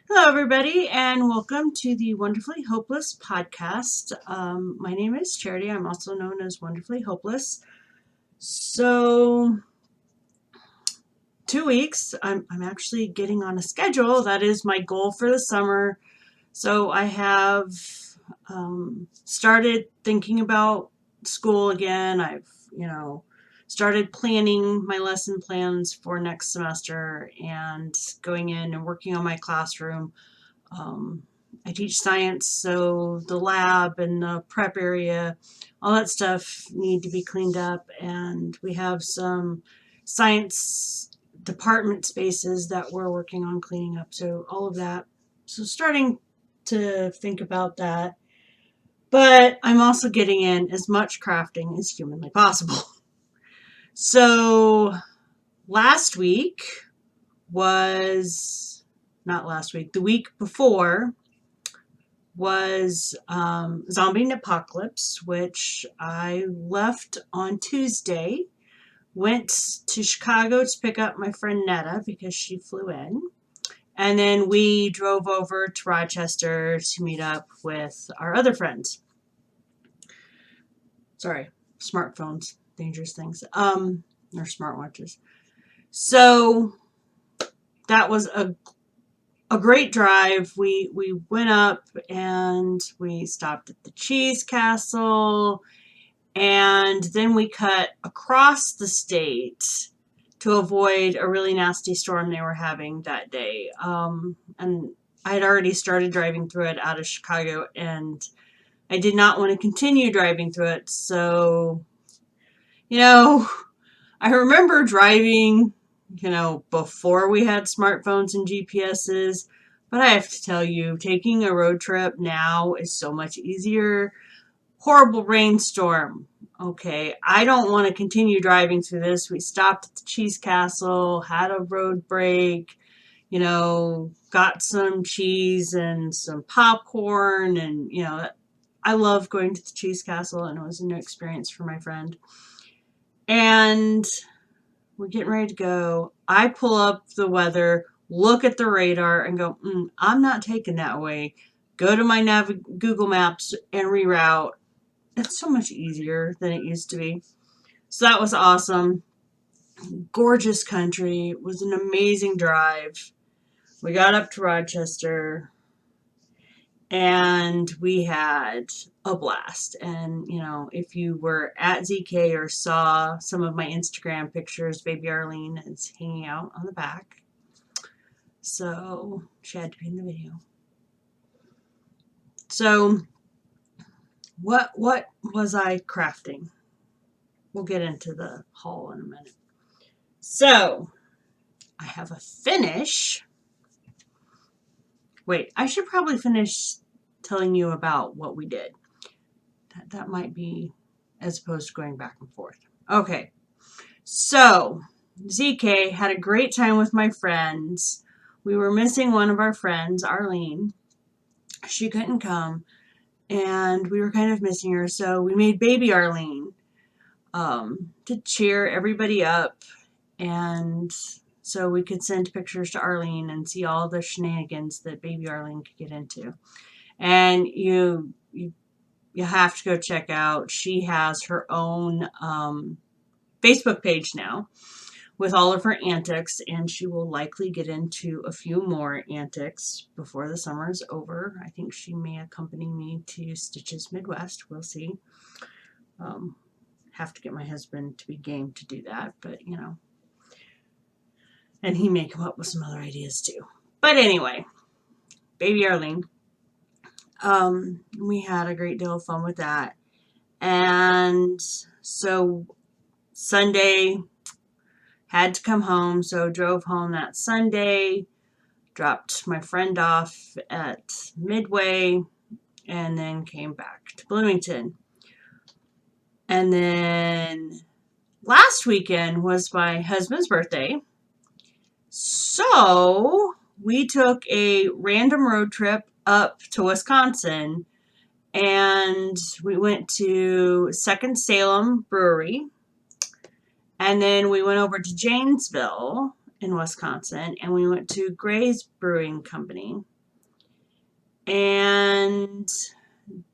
Hello, everybody, and welcome to the Wonderfully Hopeless podcast. My name is Charity. I'm also known as Wonderfully Hopeless. So, 2 weeks, I'm actually getting on a schedule. That is my goal for the summer. So, I have started thinking about school again. I've started planning my lesson plans for next semester and going in and working on my classroom. Um, I teach science, so the lab and the prep area, all that stuff need to be cleaned up. And we have some science department spaces that we're working on cleaning up. So all of that. So starting to think about that. But I'm also getting in as much crafting as humanly possible. So last week was not last week, the week before was Zombie Apocalypse, which I left on Tuesday. Went to Chicago to pick up my friend Netta because she flew in. And then we drove over to Rochester to meet up with our other friends. Sorry, smartphones, dangerous things. Or smartwatches. So that was a great drive. We went up and we stopped at the Cheese Castle, and then we cut across the state to avoid a really nasty storm they were having that day. And I had already started driving through it out of Chicago, and I did not want to continue driving through it. So, I remember driving, before we had smartphones and GPSs. But I have to tell you, taking a road trip now is so much easier. Horrible rainstorm. Okay, I don't want to continue driving through this. We stopped at the Cheese Castle, had a road break, got some cheese and some popcorn. And, I love going to the Cheese Castle, and it was a new experience for my friend. And we're getting ready to go. I pull up the weather, look at the radar, and go, I'm not taking that way. Go to my Google Maps and reroute. It's so much easier than it used to be. So that was awesome. Gorgeous country. It was an amazing drive. We got up to Rochester and we had a blast. And, if you were at ZK or saw some of my Instagram pictures, baby Arlene is hanging out on the back. So she had to be in the video. So what was I crafting? We'll get into the haul in a minute. So I have a finish. Wait, I should probably finish telling you about what we did. That might be as opposed to going back and forth. Okay. So ZK had a great time with my friends. We were missing one of our friends, Arlene. She couldn't come, and we were kind of missing her. So we made baby Arlene to cheer everybody up, and so we could send pictures to Arlene and see all the shenanigans that baby Arlene could get into. And you have to go check out. She has her own Facebook page now with all of her antics, and she will likely get into a few more antics before the summer is over. I think she may accompany me to Stitches Midwest. We'll see. Have to get my husband to be game to do that, but and he may come up with some other ideas too. But anyway, baby Arlene. We had a great deal of fun with that. And so Sunday, had to come home, so drove home that Sunday, dropped my friend off at Midway, and then came back to Bloomington. And then last weekend was my husband's birthday. So we took a random road trip up to Wisconsin, and we went to Second Salem Brewery, and then we went over to Janesville in Wisconsin, and we went to Gray's Brewing Company. and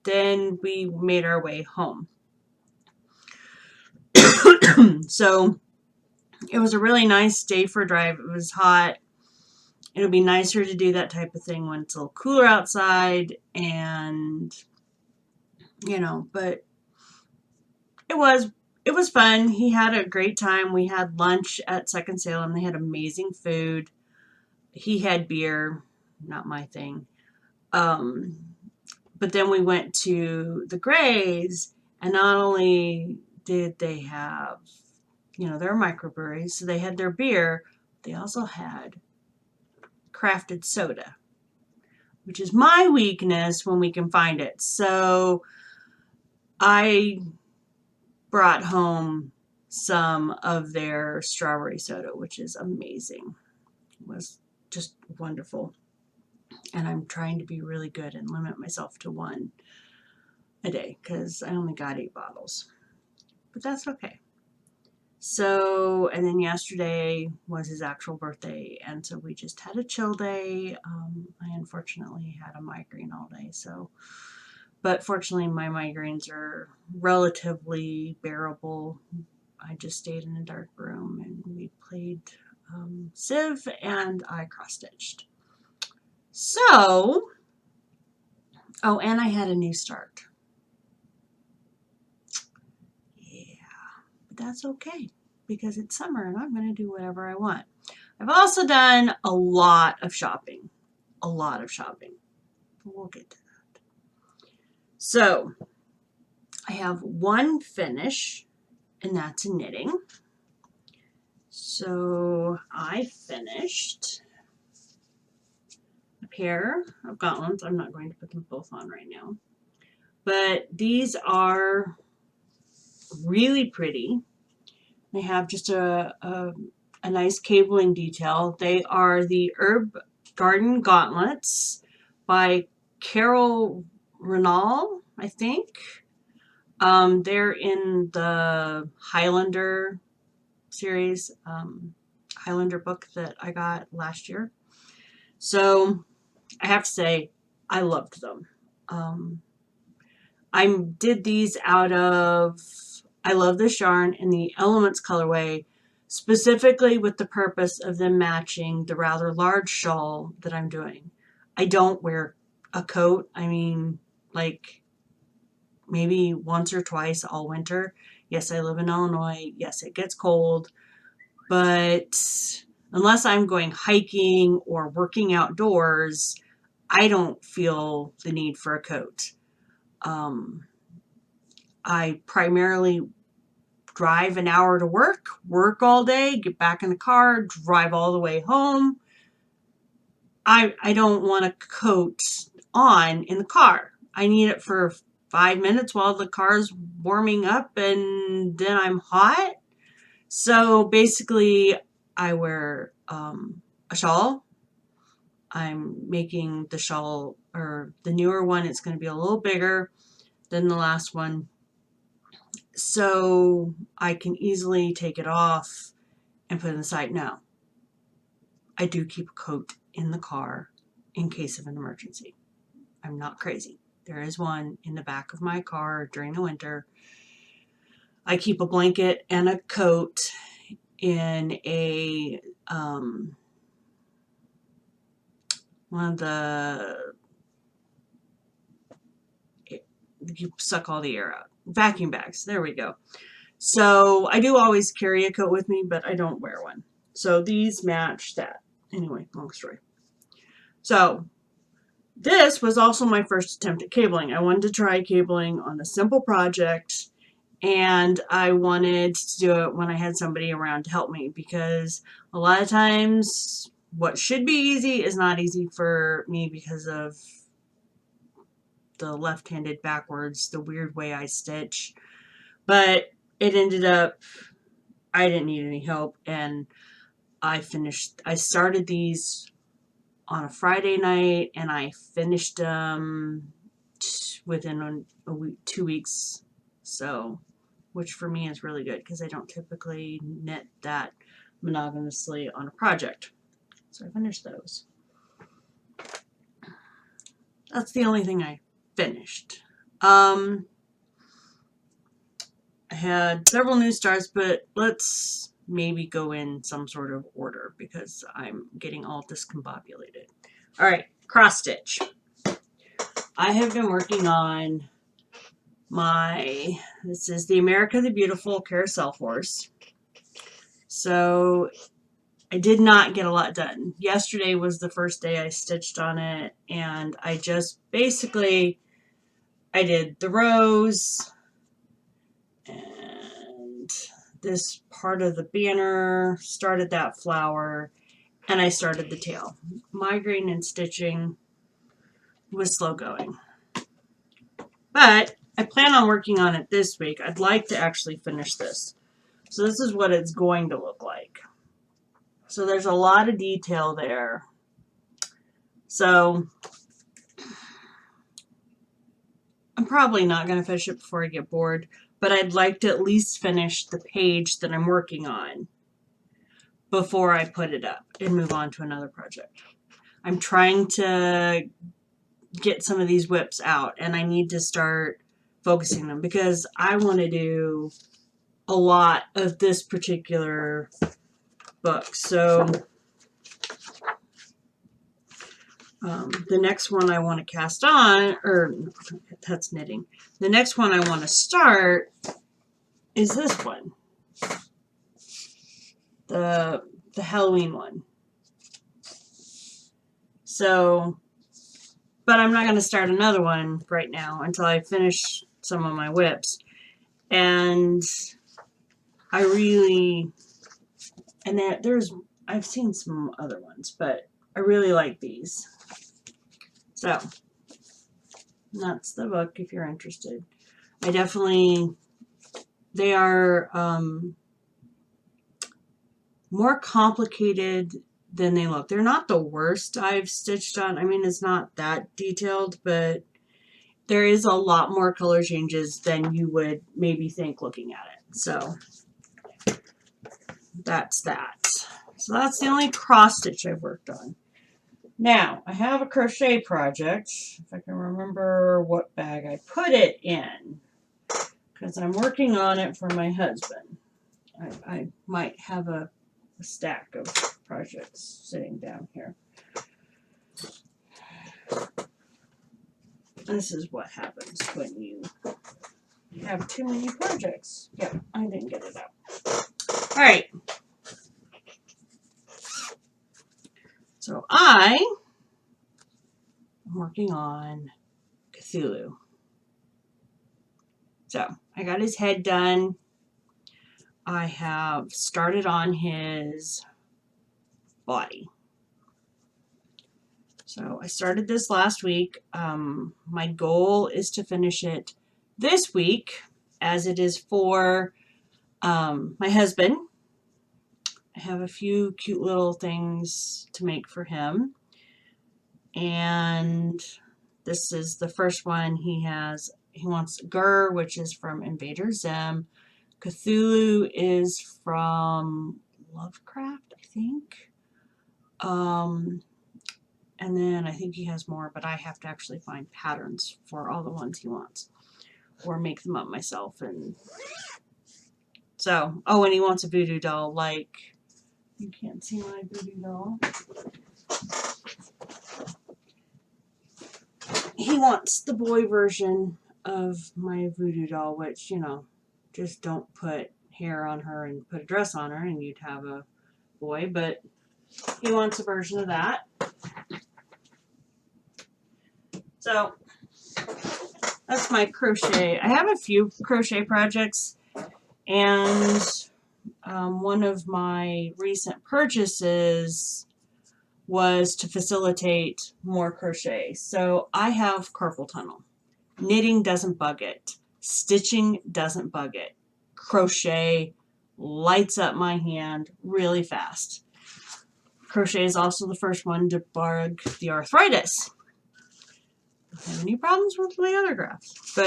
then we made our way home. So it was a really nice day for a drive. It was hot. It'll be nicer to do that type of thing when it's a little cooler outside, and but it was fun. He had a great time. We had lunch at Second Salem. They had amazing food. He had beer, not my thing. But then we went to the Grays, and not only did they have, their microbreweries, so they had their beer, they also had crafted soda, which is my weakness when we can find it. So I brought home some of their strawberry soda, which is amazing. It was just wonderful. And I'm trying to be really good and limit myself to one a day because I only got 8 bottles. But that's okay. So, and then yesterday was his actual birthday, and so we just had a chill day. I unfortunately had a migraine all day, but fortunately my migraines are relatively bearable. I just stayed in a dark room and we played Civ, and I cross-stitched. So, and I had a new start. But that's okay because it's summer and I'm going to do whatever I want. I've also done a lot of shopping. We'll get to that. So, I have one finish, and that's knitting. So, I finished a pair of gauntlets. I'm not going to put them both on right now. But these are really pretty. They have just a nice cabling detail. They are the Herb Garden Gauntlets by Carol Renal, I think. They're in the Highlander series, Highlander book that I got last year. So I have to say, I loved them. I did these out of, I love this yarn in the Elements colorway, specifically with the purpose of them matching the rather large shawl that I'm doing. I don't wear a coat. I mean, like maybe once or twice all winter. Yes, I live in Illinois. Yes, it gets cold. But unless I'm going hiking or working outdoors, I don't feel the need for a coat. I primarily drive an hour to work all day, get back in the car, drive all the way home. I don't want a coat on in the car. I need it for 5 minutes while the car's warming up, and then I'm hot. So basically, I wear a shawl. I'm making the shawl, or the newer one, it's going to be a little bigger than the last one, so I can easily take it off and put it in the side. Now, I do keep a coat in the car in case of an emergency. I'm not crazy. There is one in the back of my car during the winter. I keep a blanket and a coat in a one of the, you suck all the air out, vacuum bags. There we go. So I do always carry a coat with me, but I don't wear one. So these match that. Anyway, long story. So this was also my first attempt at cabling. I wanted to try cabling on a simple project, and I wanted to do it when I had somebody around to help me, because a lot of times what should be easy is not easy for me because of the left-handed backwards, the weird way I stitch. But it ended up, I didn't need any help, and I started these on a Friday night, and I finished them within a week, 2 weeks. So, which for me is really good because I don't typically knit that monogamously on a project. So I finished those. That's the only thing I finished. I had several new starts, but let's maybe go in some sort of order because I'm getting all discombobulated. All right, cross stitch. I have been working on this is the America the Beautiful Carousel Horse. So I did not get a lot done. Yesterday was the first day I stitched on it, and I just basically, I did the rose and this part of the banner, started that flower, and I started the tail. Migraine and stitching was slow going. But I plan on working on it this week. I'd like to actually finish this. So this is what it's going to look like. So there's a lot of detail there. So I'm probably not going to finish it before I get bored, but I'd like to at least finish the page that I'm working on before I put it up and move on to another project. I'm trying to get some of these whips out, and I need to start focusing them because I want to do a lot of this particular book. So the next one I want to cast on, or that's knitting. The next one I want to start is this one, the Halloween one. So, but I'm not going to start another one right now until I finish some of my whips. And I really, and I've seen some other ones, but I really like these. So that's the book if you're interested. They are more complicated than they look. They're not the worst I've stitched on. I mean, it's not that detailed, but there is a lot more color changes than you would maybe think looking at it. So that's that. So that's the only cross stitch I've worked on. Now, I have a crochet project, if I can remember what bag I put it in, because I'm working on it for my husband. I might have a stack of projects sitting down here. This is what happens when you have too many projects. Yep, I didn't get it out. All right. So I'm working on Cthulhu. So I got his head done. I have started on his body. So I started this last week. My goal is to finish it this week, as it is for my husband. I have a few cute little things to make for him. And this is the first one he has. He wants Gur, which is from Invader Zim. Cthulhu is from Lovecraft, I think. And then I think he has more, but I have to actually find patterns for all the ones he wants, or make them up myself. And so, oh, and he wants a voodoo doll. Like, you can't see my voodoo doll. He wants the boy version of my voodoo doll, which, you know, just don't put hair on her and put a dress on her and you'd have a boy, but he wants a version of that. So that's my crochet. I have a few crochet projects, and one of my recent purchases was to facilitate more crochet. So I have carpal tunnel. Knitting doesn't bug it. Stitching doesn't bug it. Crochet lights up my hand really fast. Crochet is also the first one to bug the arthritis. I don't have any problems with my other crafts.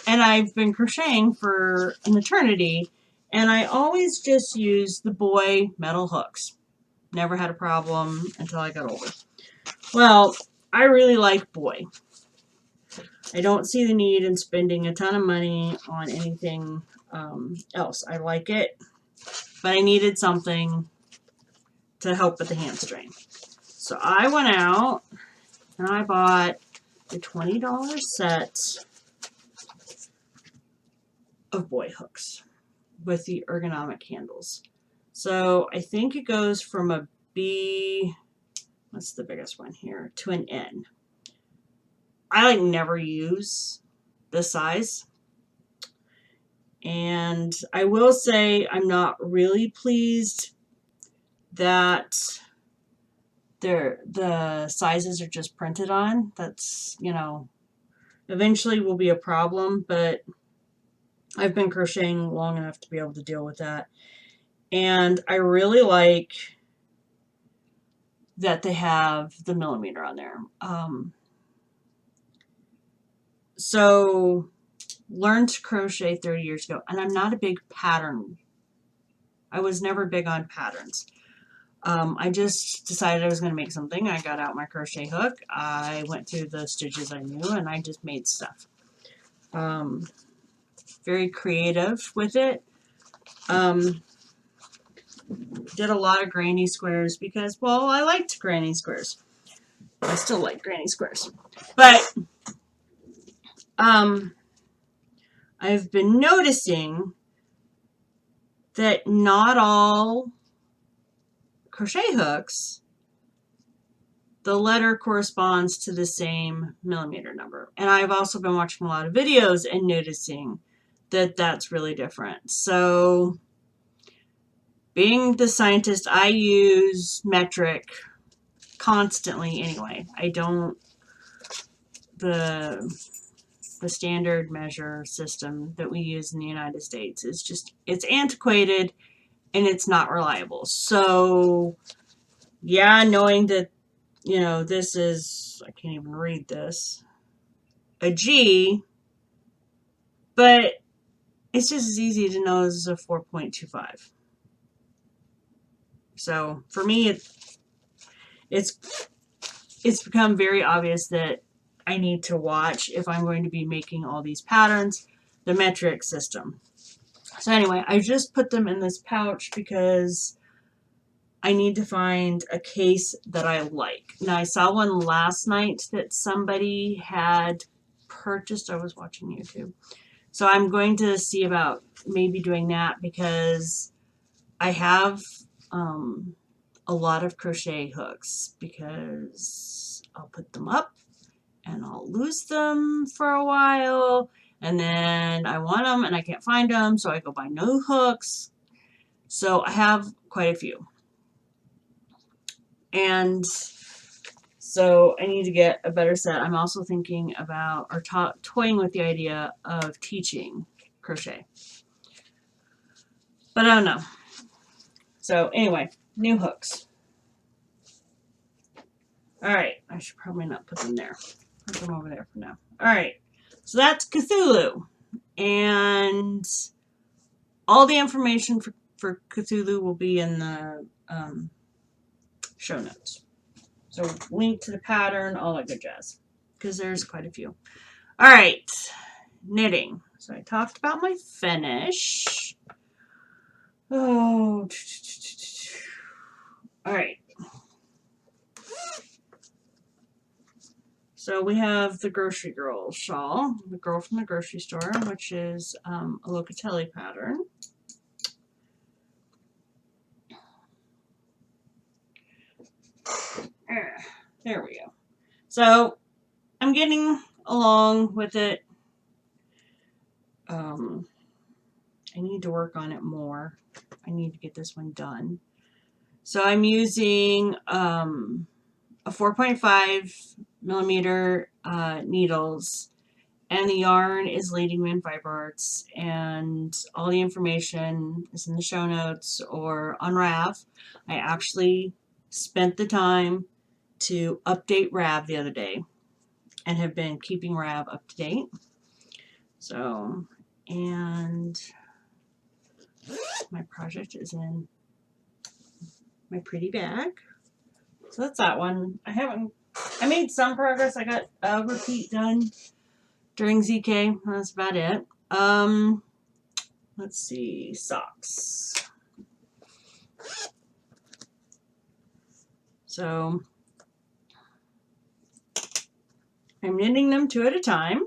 And I've been crocheting for an eternity, and I always just use the boy metal hooks. Never had a problem until I got older. Well, I really like boy. I don't see the need in spending a ton of money on anything else. I like it, but I needed something to help with the hand strain. So I went out and I bought a $20 set of boy hooks with the ergonomic handles. So I think it goes from a B, what's the biggest one here, to an N. I like never use this size. And I will say I'm not really pleased that the sizes are just printed on. That's, eventually will be a problem, but I've been crocheting long enough to be able to deal with that. And I really like that they have the millimeter on there. So learned to crochet 30 years ago, and I'm not a big pattern. I was never big on patterns. I just decided I was going to make something. I got out my crochet hook. I went through the stitches I knew, and I just made stuff. Very creative with it. Did a lot of granny squares because, well, I liked granny squares. I still like granny squares. But I've been noticing that not all crochet hooks, the letter corresponds to the same millimeter number. And I've also been watching a lot of videos and noticing that that's really different. So being the scientist, I use metric constantly anyway. I don't, the standard measure system that we use in the United States is just, it's antiquated and it's not reliable. So yeah, knowing that, this is, I can't even read this, a G, but it's just as easy to know this is a 4.25. So for me, it's become very obvious that I need to watch, if I'm going to be making all these patterns, the metric system. So anyway, I just put them in this pouch because I need to find a case that I like. Now, I saw one last night that somebody had purchased. I was watching YouTube. So I'm going to see about maybe doing that because I have a lot of crochet hooks because I'll put them up and I'll lose them for a while, and then I want them and I can't find them, so I go buy new hooks. So I have quite a few. And so I need to get a better set. I'm also thinking about, or toying with the idea of teaching crochet. But I don't know. So anyway, new hooks. All right, I should probably not put them there. Put them over there for now. All right, so that's Cthulhu. And all the information for Cthulhu will be in the show notes. So link to the pattern, all that good jazz, because there's quite a few. All right, knitting. So I talked about my finish. Oh, all right. So we have the Grocery Girl shawl, the girl from the grocery store, which is a Locatelli pattern. There we go. So I'm getting along with it. I need to work on it more. I need to get this one done. So I'm using a 4.5 millimeter needles, and the yarn is Leading Man Fiber Arts, and all the information is in the show notes or on Rav. I actually spent the time to update Rav the other day and have been keeping Rav up to date. So, and my project is in my pretty bag. So that's that one. I made some progress. I got a repeat done during ZK. That's about it. Let's see, socks. So I'm knitting them 2 at a time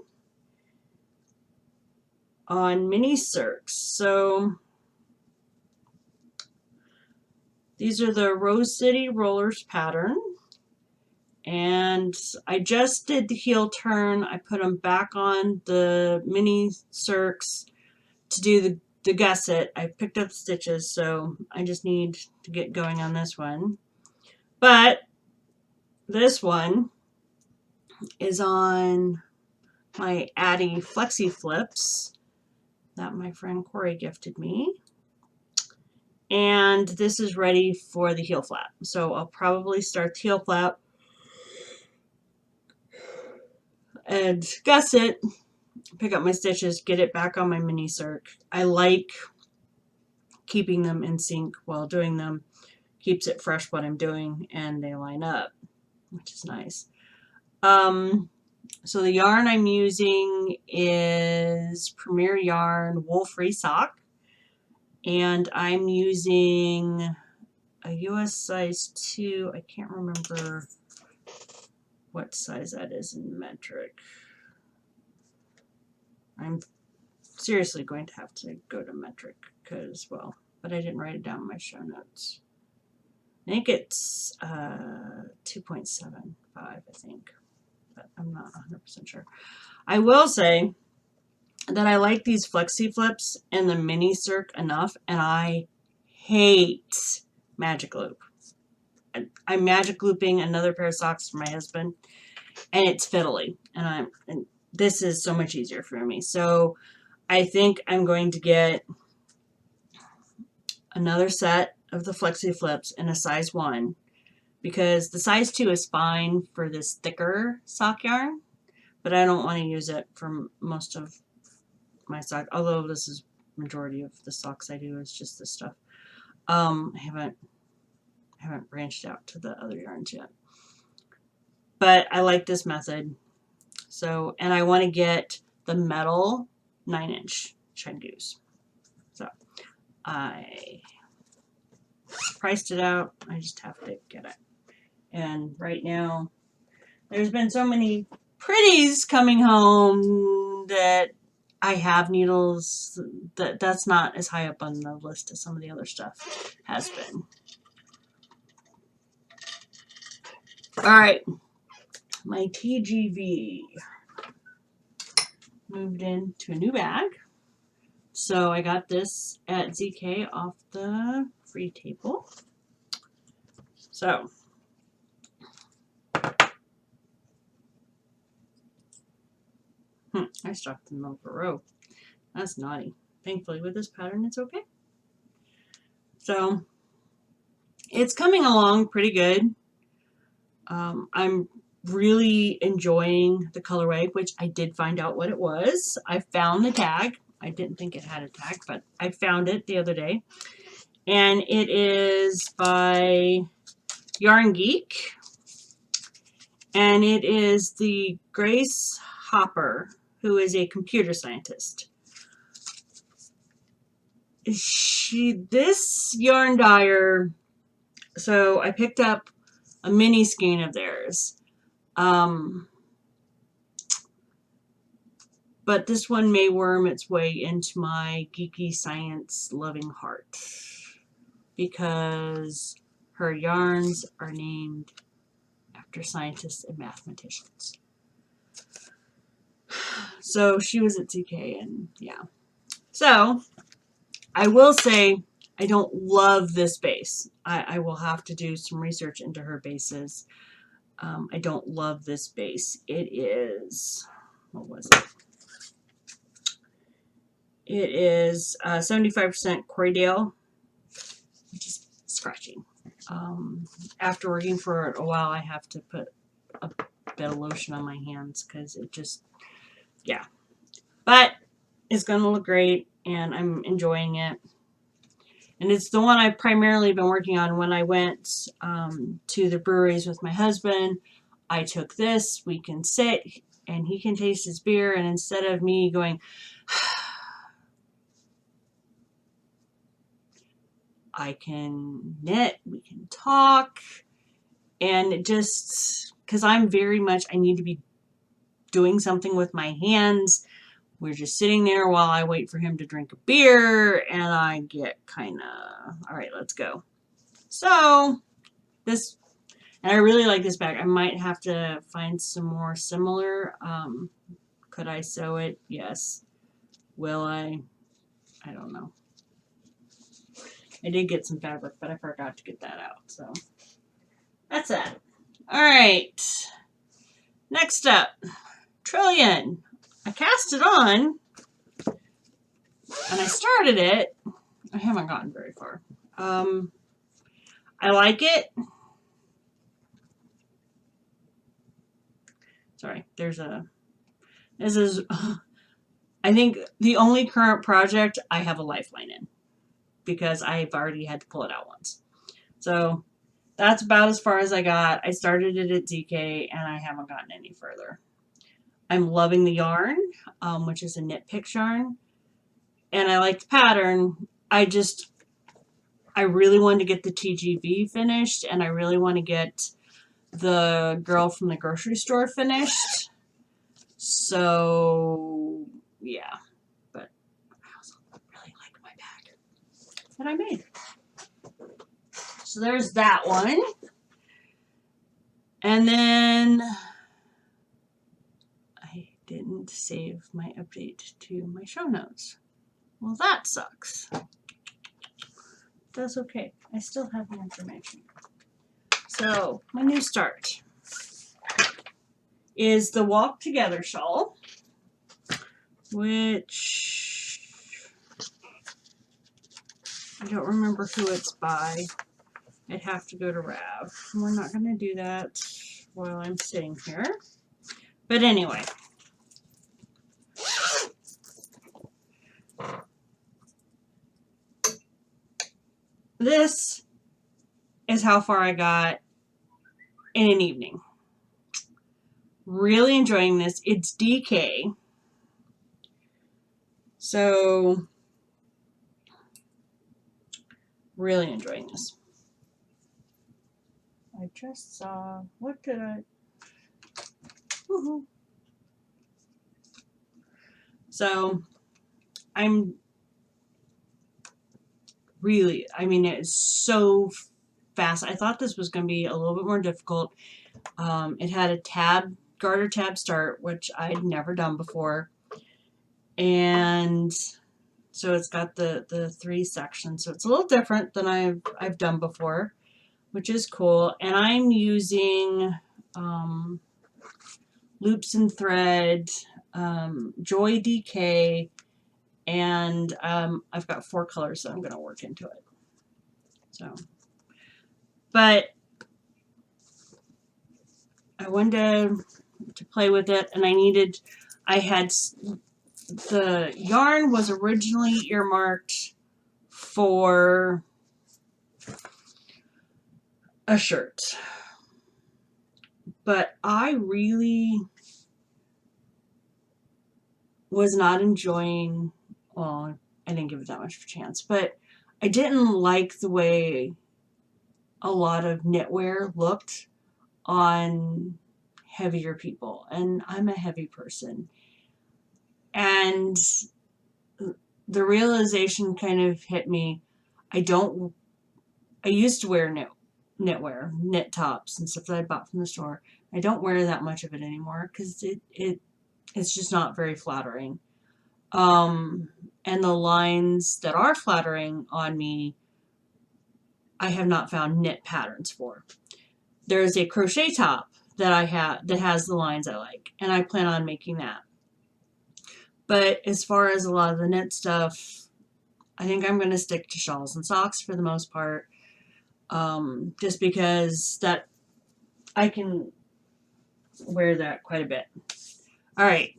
on mini circs. So these are the Rose City Rollers pattern. And I just did the heel turn. I put them back on the mini circs to do the gusset. I picked up stitches, so I just need to get going on this one. But this one is on my Addie Flexi Flips that my friend Corey gifted me. And this is ready for the heel flap. So I'll probably start the heel flap and gusset, pick up my stitches, get it back on my mini circ. I like keeping them in sync while doing them. Keeps it fresh what I'm doing, and they line up, which is nice. So the yarn I'm using is Premier Yarn Wool Free Sock, and I'm using a US size 2. I can't remember what size that is in metric. I'm seriously going to have to go to metric because, well, but I didn't write it down in my show notes. I think it's 2.75, I think, but I'm not 100% sure. I will say that I like these Flexi Flips and the mini circ enough, and I hate magic loop. I'm magic looping another pair of socks for my husband, and it's fiddly, and this is so much easier for me. So I think I'm going to get another set of the Flexi Flips in a size 1, because the size 2 is fine for this thicker sock yarn, but I don't want to use it for most of my sock, although this is majority of the socks I do is just this stuff. I haven't branched out to the other yarns yet, but I like this method. So, and I want to get the metal 9-inch Shed Goose. So I priced it out. I just have to get it. And right now, there's been so many pretties coming home that I have needles that's not as high up on the list as some of the other stuff has been. All right, my TGV moved into a new bag. So I got this at ZK off the free table. So I stuck them over a row. That's naughty. Thankfully with this pattern it's okay. So it's coming along pretty good. I'm really enjoying the colorway, which I did find out what it was. I found the tag. I didn't think it had a tag, but I found it the other day. And it is by Yarn Geek. And it is the Grace Hopper, who is a computer scientist. This yarn dyer, so I picked up a mini skein of theirs. But this one may worm its way into my geeky science loving heart because her yarns are named after scientists and mathematicians. So she was at ZK, and yeah. So I will say I don't love this base. I will have to do some research into her bases. I don't love this base. It is, what was it? It is 75% Corriedale, which is scratching. After working for it a while, I have to put a bit of lotion on my hands because it just, yeah. But it's going to look great, and I'm enjoying it. And it's the one I've primarily been working on. When I went to the breweries with my husband, I took this. We can sit. and he can taste his beer, and instead of me going, I can knit, we can talk, and it just, because I'm very much, I need to be doing something with my hands. We're just sitting there while I wait for him to drink a beer, and I get kind of, all right, let's go. So this, and I really like this bag. I might have to find some more similar. Could I sew it? Yes. Will I? I don't know. I did get some fabric, but I forgot to get that out. So that's that. All right. Next up, Trillion. I cast it on, and I started it. I haven't gotten very far. I like it. Sorry, this is, I think, the only current project I have a lifeline in, because I've already had to pull it out once. So that's about as far as I got. I started it at ZK, and I haven't gotten any further. I'm loving the yarn, which is a knit picks yarn, and I like the pattern. I really wanted to get the TGV finished, and I really want to get the girl from the grocery store finished. So yeah, but I also really like my bag that I made. So there's that one. And then I didn't save my update to my show notes. Well, that sucks. That's okay. I still have the information. So my new start is the Walk Together shawl, which I don't remember who it's by. I'd have to go to Rav. We're not going to do that while I'm sitting here. But anyway. This is how far I got in an evening. Really enjoying this. It's DK. So, really enjoying this. I just saw, what did I, woohoo. So, I'm really, I mean, it's so fast. I thought this was going to be a little bit more difficult. It had a garter tab start, which I'd never done before. And so it's got the 3 sections. So it's a little different than I've done before, which is cool. And I'm using loops and thread, Joy DK, and I've got 4 colors that I'm going to work into it. So, but I wanted to play with it, and I had, the yarn was originally earmarked for a shirt, but I really was not enjoying, well, I didn't give it that much of a chance, but I didn't like the way a lot of knitwear looked on heavier people, and I'm a heavy person. And the realization kind of hit me. I used to wear knitwear, knit tops and stuff that I bought from the store. I don't wear that much of it anymore because it's just not very flattering. And the lines that are flattering on me, I have not found knit patterns for. There's a crochet top that I have that has the lines I like, and I plan on making that. But as far as a lot of the knit stuff, I think I'm going to stick to shawls and socks for the most part, just because that I can wear that quite a bit. All right,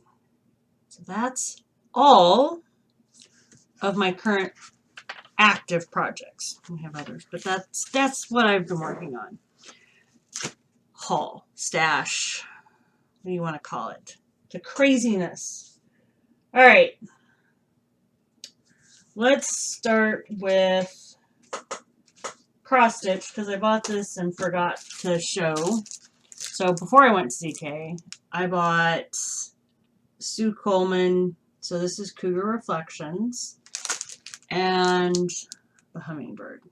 so that's all of my current active projects. We have others, but that's what I've been working on. Haul, stash, what do you want to call it? to craziness. All right. Let's start with cross stitch because I bought this and forgot to show. So before I went to ZK, I bought Sue Coleman. So this is Cougar Reflections and the Hummingbird.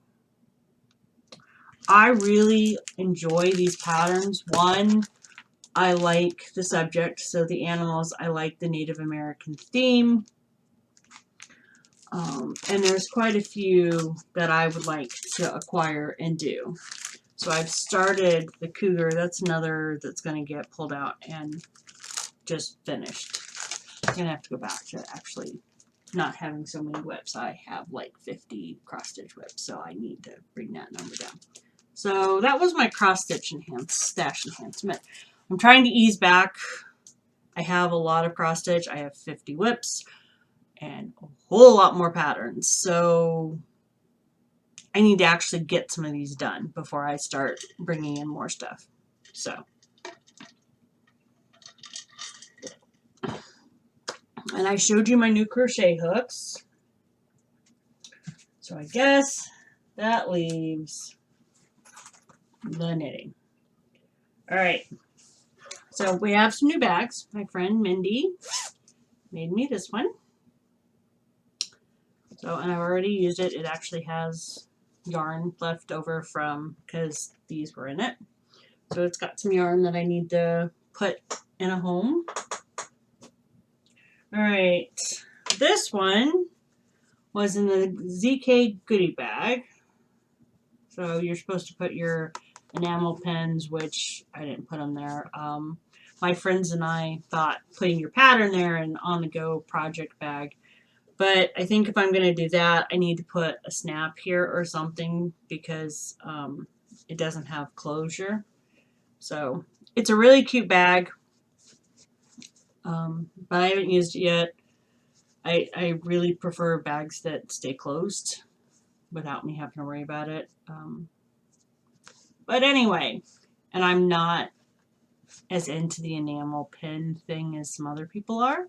I really enjoy these patterns. One, I like the subject, so the animals, I like the Native American theme. And there's quite a few that I would like to acquire and do. So I've started the Cougar. That's another that's going to get pulled out and just finished. I'm going to have to go back to actually not having so many whips. I have like 50 cross stitch whips, so I need to bring that number down. So that was my cross stitch stash enhancement. I'm trying to ease back. I have a lot of cross stitch. I have 50 whips and a whole lot more patterns. So I need to actually get some of these done before I start bringing in more stuff. So, and I showed you my new crochet hooks. So I guess that leaves the knitting. All right. So we have some new bags. My friend Mindy made me this one. So, and I've already used it. It actually has yarn left over from, because these were in it. So it's got some yarn that I need to put in a home. All right. This one was in the ZK goodie bag. So you're supposed to put your enamel pins, which I didn't put them there. My friends and I thought putting your pattern there and on-the-go project bag. But I think if I'm going to do that, I need to put a snap here or something because it doesn't have closure. So it's a really cute bag, but I haven't used it yet. I really prefer bags that stay closed without me having to worry about it. But anyway, and I'm not as into the enamel pin thing as some other people are.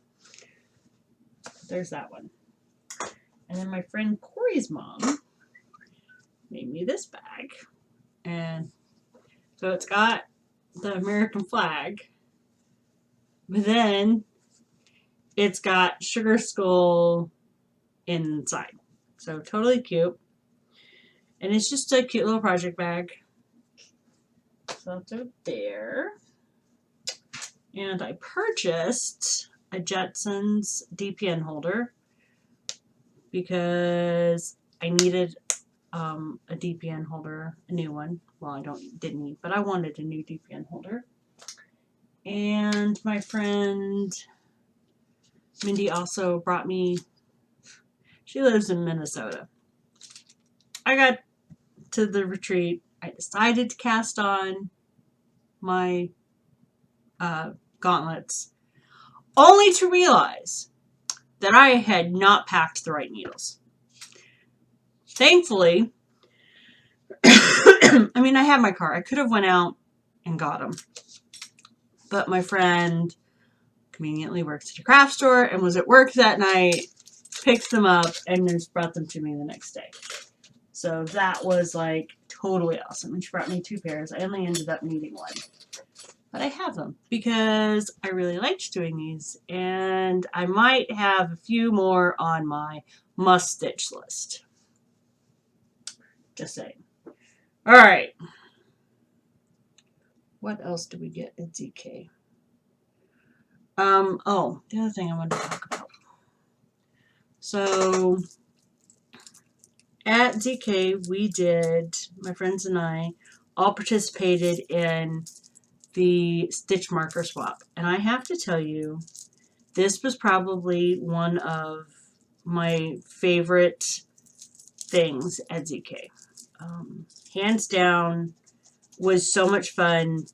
There's that one. And then my friend Corey's mom made me this bag. And so it's got the American flag, but then it's got Sugar Skull inside. So totally cute. And it's just a cute little project bag. So that's over there. And I purchased a Jetsons DPN holder because I needed a DPN holder, a new one. Well, I didn't need, but I wanted a new DPN holder. And my friend Mindy also brought me, she lives in Minnesota. I got to the retreat. I decided to cast on my gauntlets, only to realize that I had not packed the right needles. Thankfully, I mean, I had my car. I could have went out and got them. But my friend conveniently works at a craft store and was at work that night, picked them up, and just brought them to me the next day. So that was like totally awesome. And she brought me 2 pairs. I only ended up needing 1. But I have them because I really liked doing these. And I might have a few more on my must stitch list. Just saying. All right. What else did we get at ZK? Oh, the other thing I wanted to talk about. So at ZK, we did, my friends and I, all participated in the stitch marker swap. And I have to tell you, this was probably one of my favorite things at ZK. Hands down, was so much fun.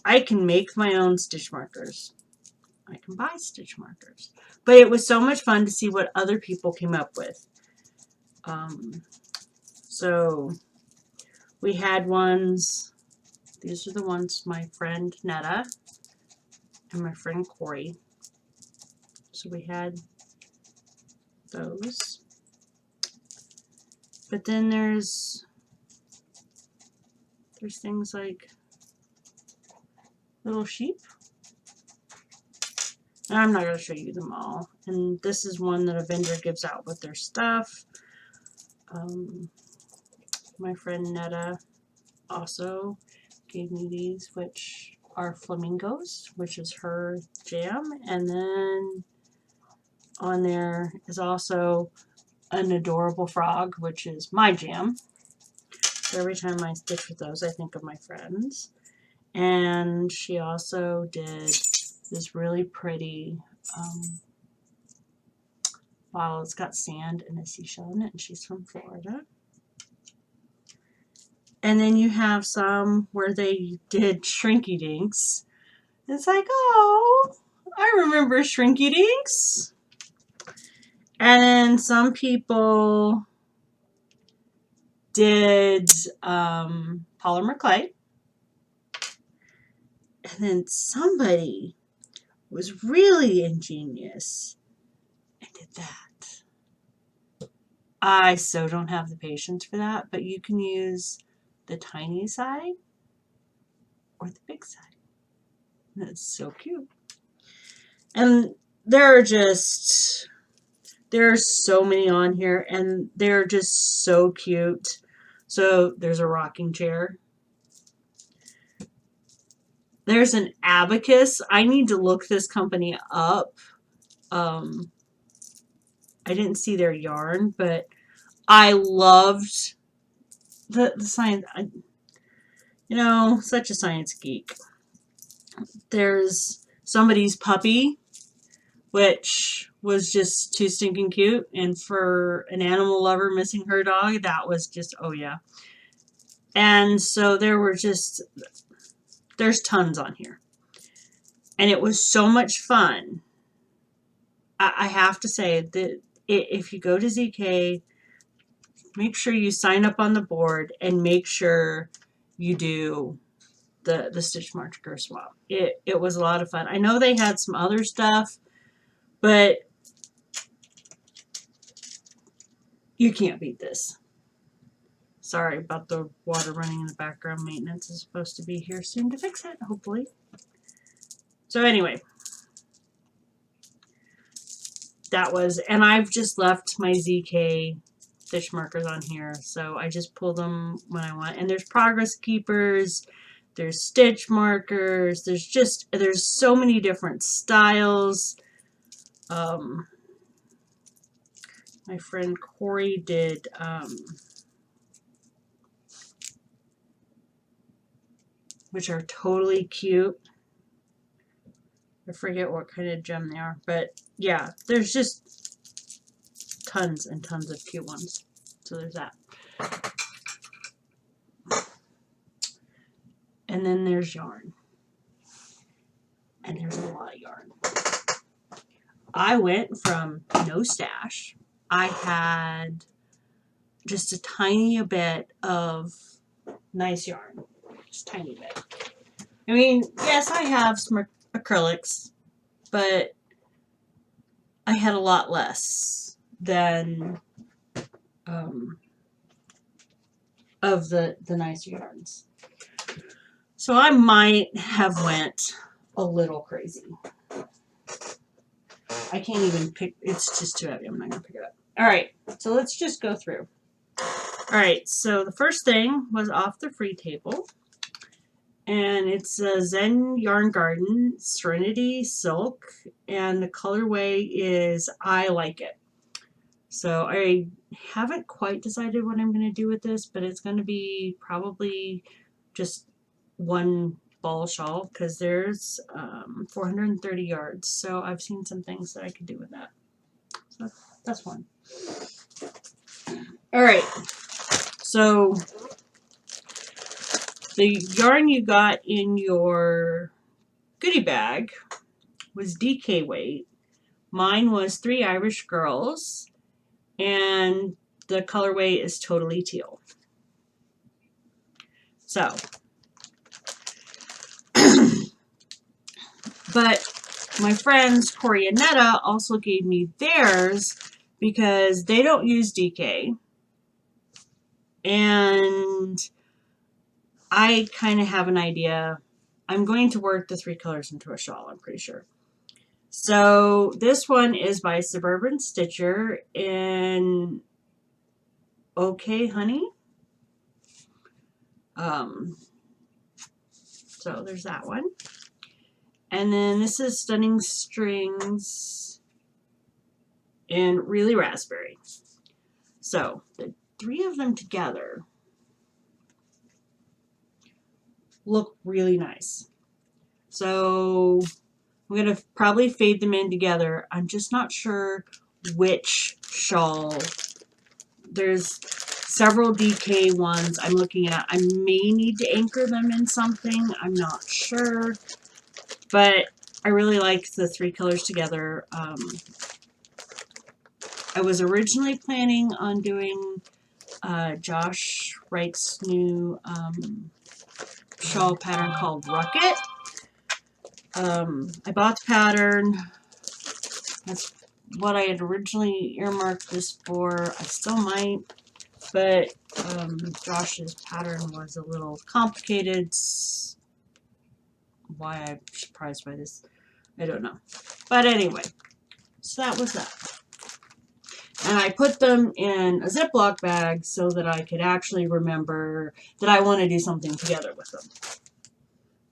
I can make my own stitch markers. I can buy stitch markers. But it was so much fun to see what other people came up with. So we had ones, these are the ones my friend Netta and my friend Corey. So we had those. But then there's things like little sheep. And I'm not going to show you them all. And this is one that a vendor gives out with their stuff. My friend Netta also gave me these, which are flamingos, which is her jam. And then on there is also an adorable frog, which is my jam. So every time I stitch with those, I think of my friends. And she also did this really pretty bottle. It's got sand and a seashell in it, and she's from Florida. And then you have some where they did Shrinky Dinks. It's like, oh, I remember Shrinky Dinks. And then some people did polymer clay. And then somebody was really ingenious and did that. I so don't have the patience for that, but you can use the tiny side or the big side. That's so cute. And there's so many on here, and they're just so cute. So there's a rocking chair. There's an abacus. I need to look this company up. I didn't see their yarn, but I loved the science. Such a science geek. There's somebody's puppy, which was just too stinking cute. And for an animal lover missing her dog, that was just, oh yeah. And so there's tons on here. And it was so much fun. I have to say that if you go to ZK, make sure you sign up on the board and make sure you do the stitch marker swap. It was a lot of fun. I know they had some other stuff, but you can't beat this. Sorry about the water running in the background. Maintenance is supposed to be here soon to fix it, hopefully. So anyway, and I've just left my ZK stitch markers on here, so I just pull them when I want. And there's progress keepers, there's stitch markers, there's so many different styles. My friend Corey did which are totally cute. I forget what kind of gem they are, but yeah, there's just tons and tons of cute ones. So there's that. And then there's yarn. And there's a lot of yarn. I went from no stash. I had just a tiny bit of nice yarn. Just a tiny bit. I mean, yes, I have some acrylics, but I had a lot less than of the nicer yarns. So I might have went a little crazy. I can't even pick, it's just too heavy. I'm not going to pick it up. All right, so let's just go through. All right, so the first thing was off the free table. And it's a Zen Yarn Garden Serenity Silk. And the colorway is I Like It. So I haven't quite decided what I'm going to do with this, but it's going to be probably just one ball shawl because there's 430 yards. So I've seen some things that I could do with that. So that's one. All right. So the yarn you got in your goodie bag was DK weight. Mine was 3 Irish Girls, and the colorway is Totally Teal. So But my friends Corey and Netta also gave me theirs because they don't use DK. And I kind of have an idea. I'm going to work the 3 colors into a shawl, I'm pretty sure. So this one is by Suburban Stitcher in Okay Honey. So there's that one. And then this is Stunning Strings in Really Raspberry. So the 3 of them together look really nice. So I'm going to probably fade them in together. I'm just not sure which shawl. There's several DK ones I'm looking at. I may need to anchor them in something. I'm not sure. But I really like the 3 colors together. I was originally planning on doing Josh Wright's new shawl pattern called Rocket. I bought the pattern. That's what I had originally earmarked this for. I still might, but Josh's pattern was a little complicated. Why I'm surprised by this, I don't know. But anyway, so that was that. And I put them in a Ziploc bag so that I could actually remember that I want to do something together with them.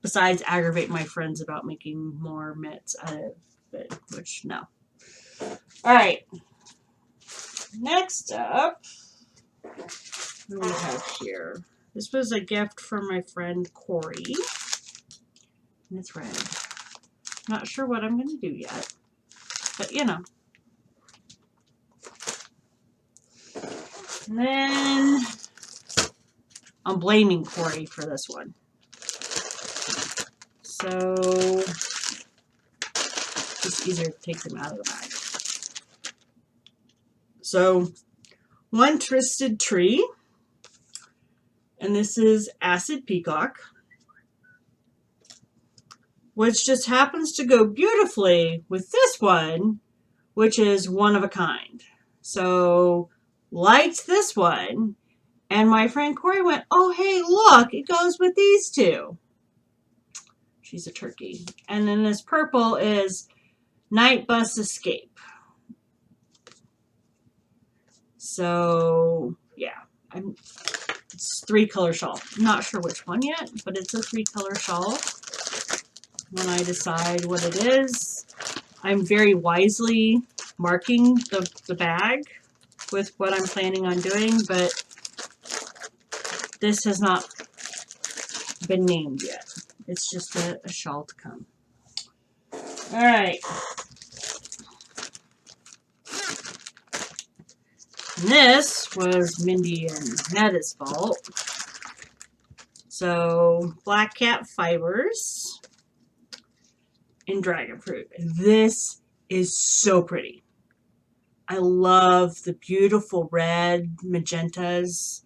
Besides aggravate my friends about making more mitts out of it, which no. Alright. Next up, what do we have here? This was a gift from my friend Corey. And it's red. Not sure what I'm going to do yet. But you know. And then I'm blaming Corey for this one. So it's easier to take them out of the bag. So One Twisted Tree. And this is Acid Peacock, which just happens to go beautifully with this one, which is One of a Kind. So, liked this one, and my friend Corey went, oh, hey, look, it goes with these 2. She's a turkey. And then this purple is Night Bus Escape. So, yeah, it's 3 color shawl. I'm not sure which one yet, but it's a 3 color shawl. When I decide what it is, I'm very wisely marking the bag with what I'm planning on doing, but this has not been named yet. It's just a shawl to come. Alright. This was Mindy and Netta's fault. So, Black Cat Fibers and Dragon Fruit. This is so pretty. I love the beautiful red magentas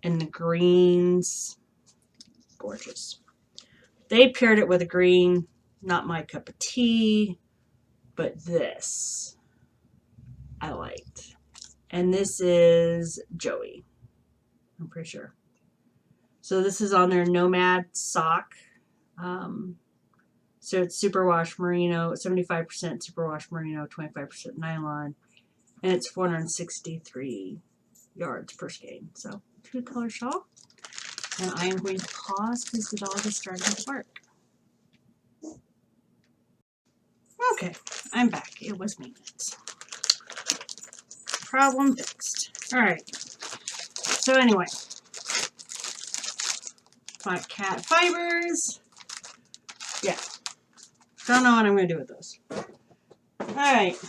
and the greens. Gorgeous. They paired it with a green. Not my cup of tea, but this I liked. And this is Joey, I'm pretty sure. So this is on their Nomad sock. So it's superwash merino, 75% superwash merino, 25% nylon, and it's 463 yards per skein. So 2 color shawl. And I am going to pause because the dog is starting to bark. Okay, I'm back. It was maintenance. Problem fixed. Alright. So anyway. Black Cat Fibers. Yeah. Don't know what I'm going to do with those. Alright.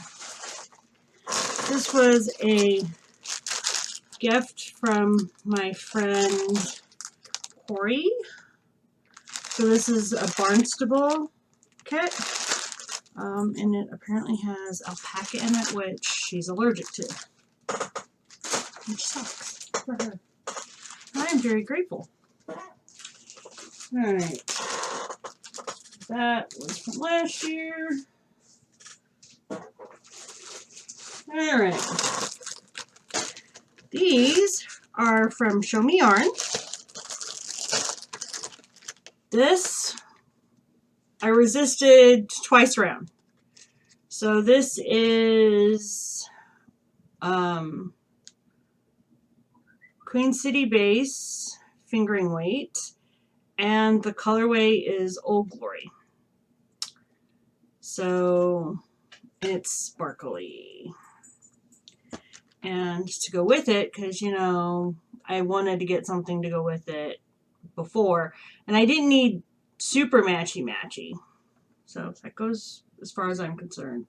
This was a gift from my friend Corey. So this is a Barnstable kit. And it apparently has alpaca in it, which she's allergic to. Which sucks for her. I am very grateful. Alright. That was from last year. All right. These are from Show Me Yarn. This, I resisted twice around. So this is Queen City base, fingering weight, and the colorway is Old Glory. So it's sparkly. And to go with it, because, you know, I wanted to get something to go with it before, and I didn't need super matchy. So that goes as far as I'm concerned.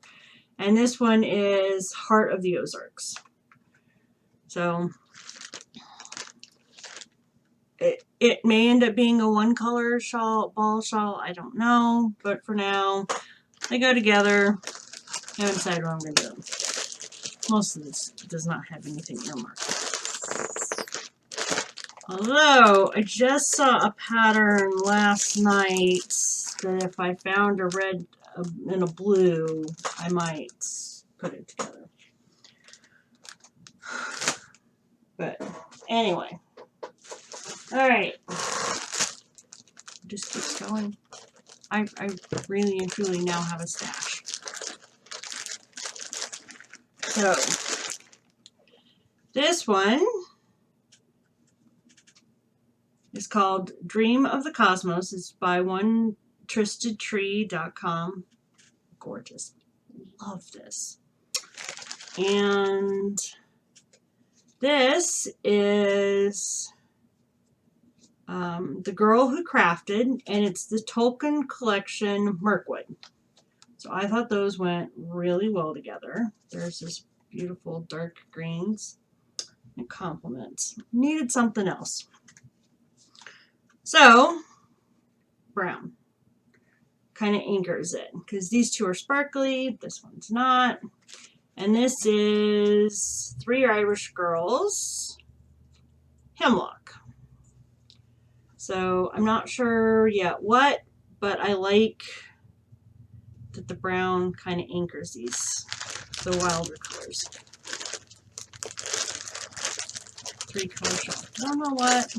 And this one is Heart of the Ozarks. So it may end up being a one color shawl, ball shawl, I don't know. But for now, they go together. I haven't decided what I'm going to do. Most of this does not have anything earmarked. Although, I just saw a pattern last night that if I found a red and a blue, I might put it together. But anyway. Alright. Just keeps going. I really and truly now have a stash. So, this one is called Dream of the Cosmos. It's by OneTristedTree.com. Gorgeous. Love this. And this is The Girl Who Crafted, and it's the Tolkien Collection Mirkwood. So I thought those went really well together. There's this beautiful dark greens and complements. Needed something else. So, brown kind of anchors it because these two are sparkly, this one's not. And this is Three Irish Girls Hemlock. So I'm not sure yet what, but I like that the brown kind of anchors these, the wilder colors. Three color shawl. I don't know what.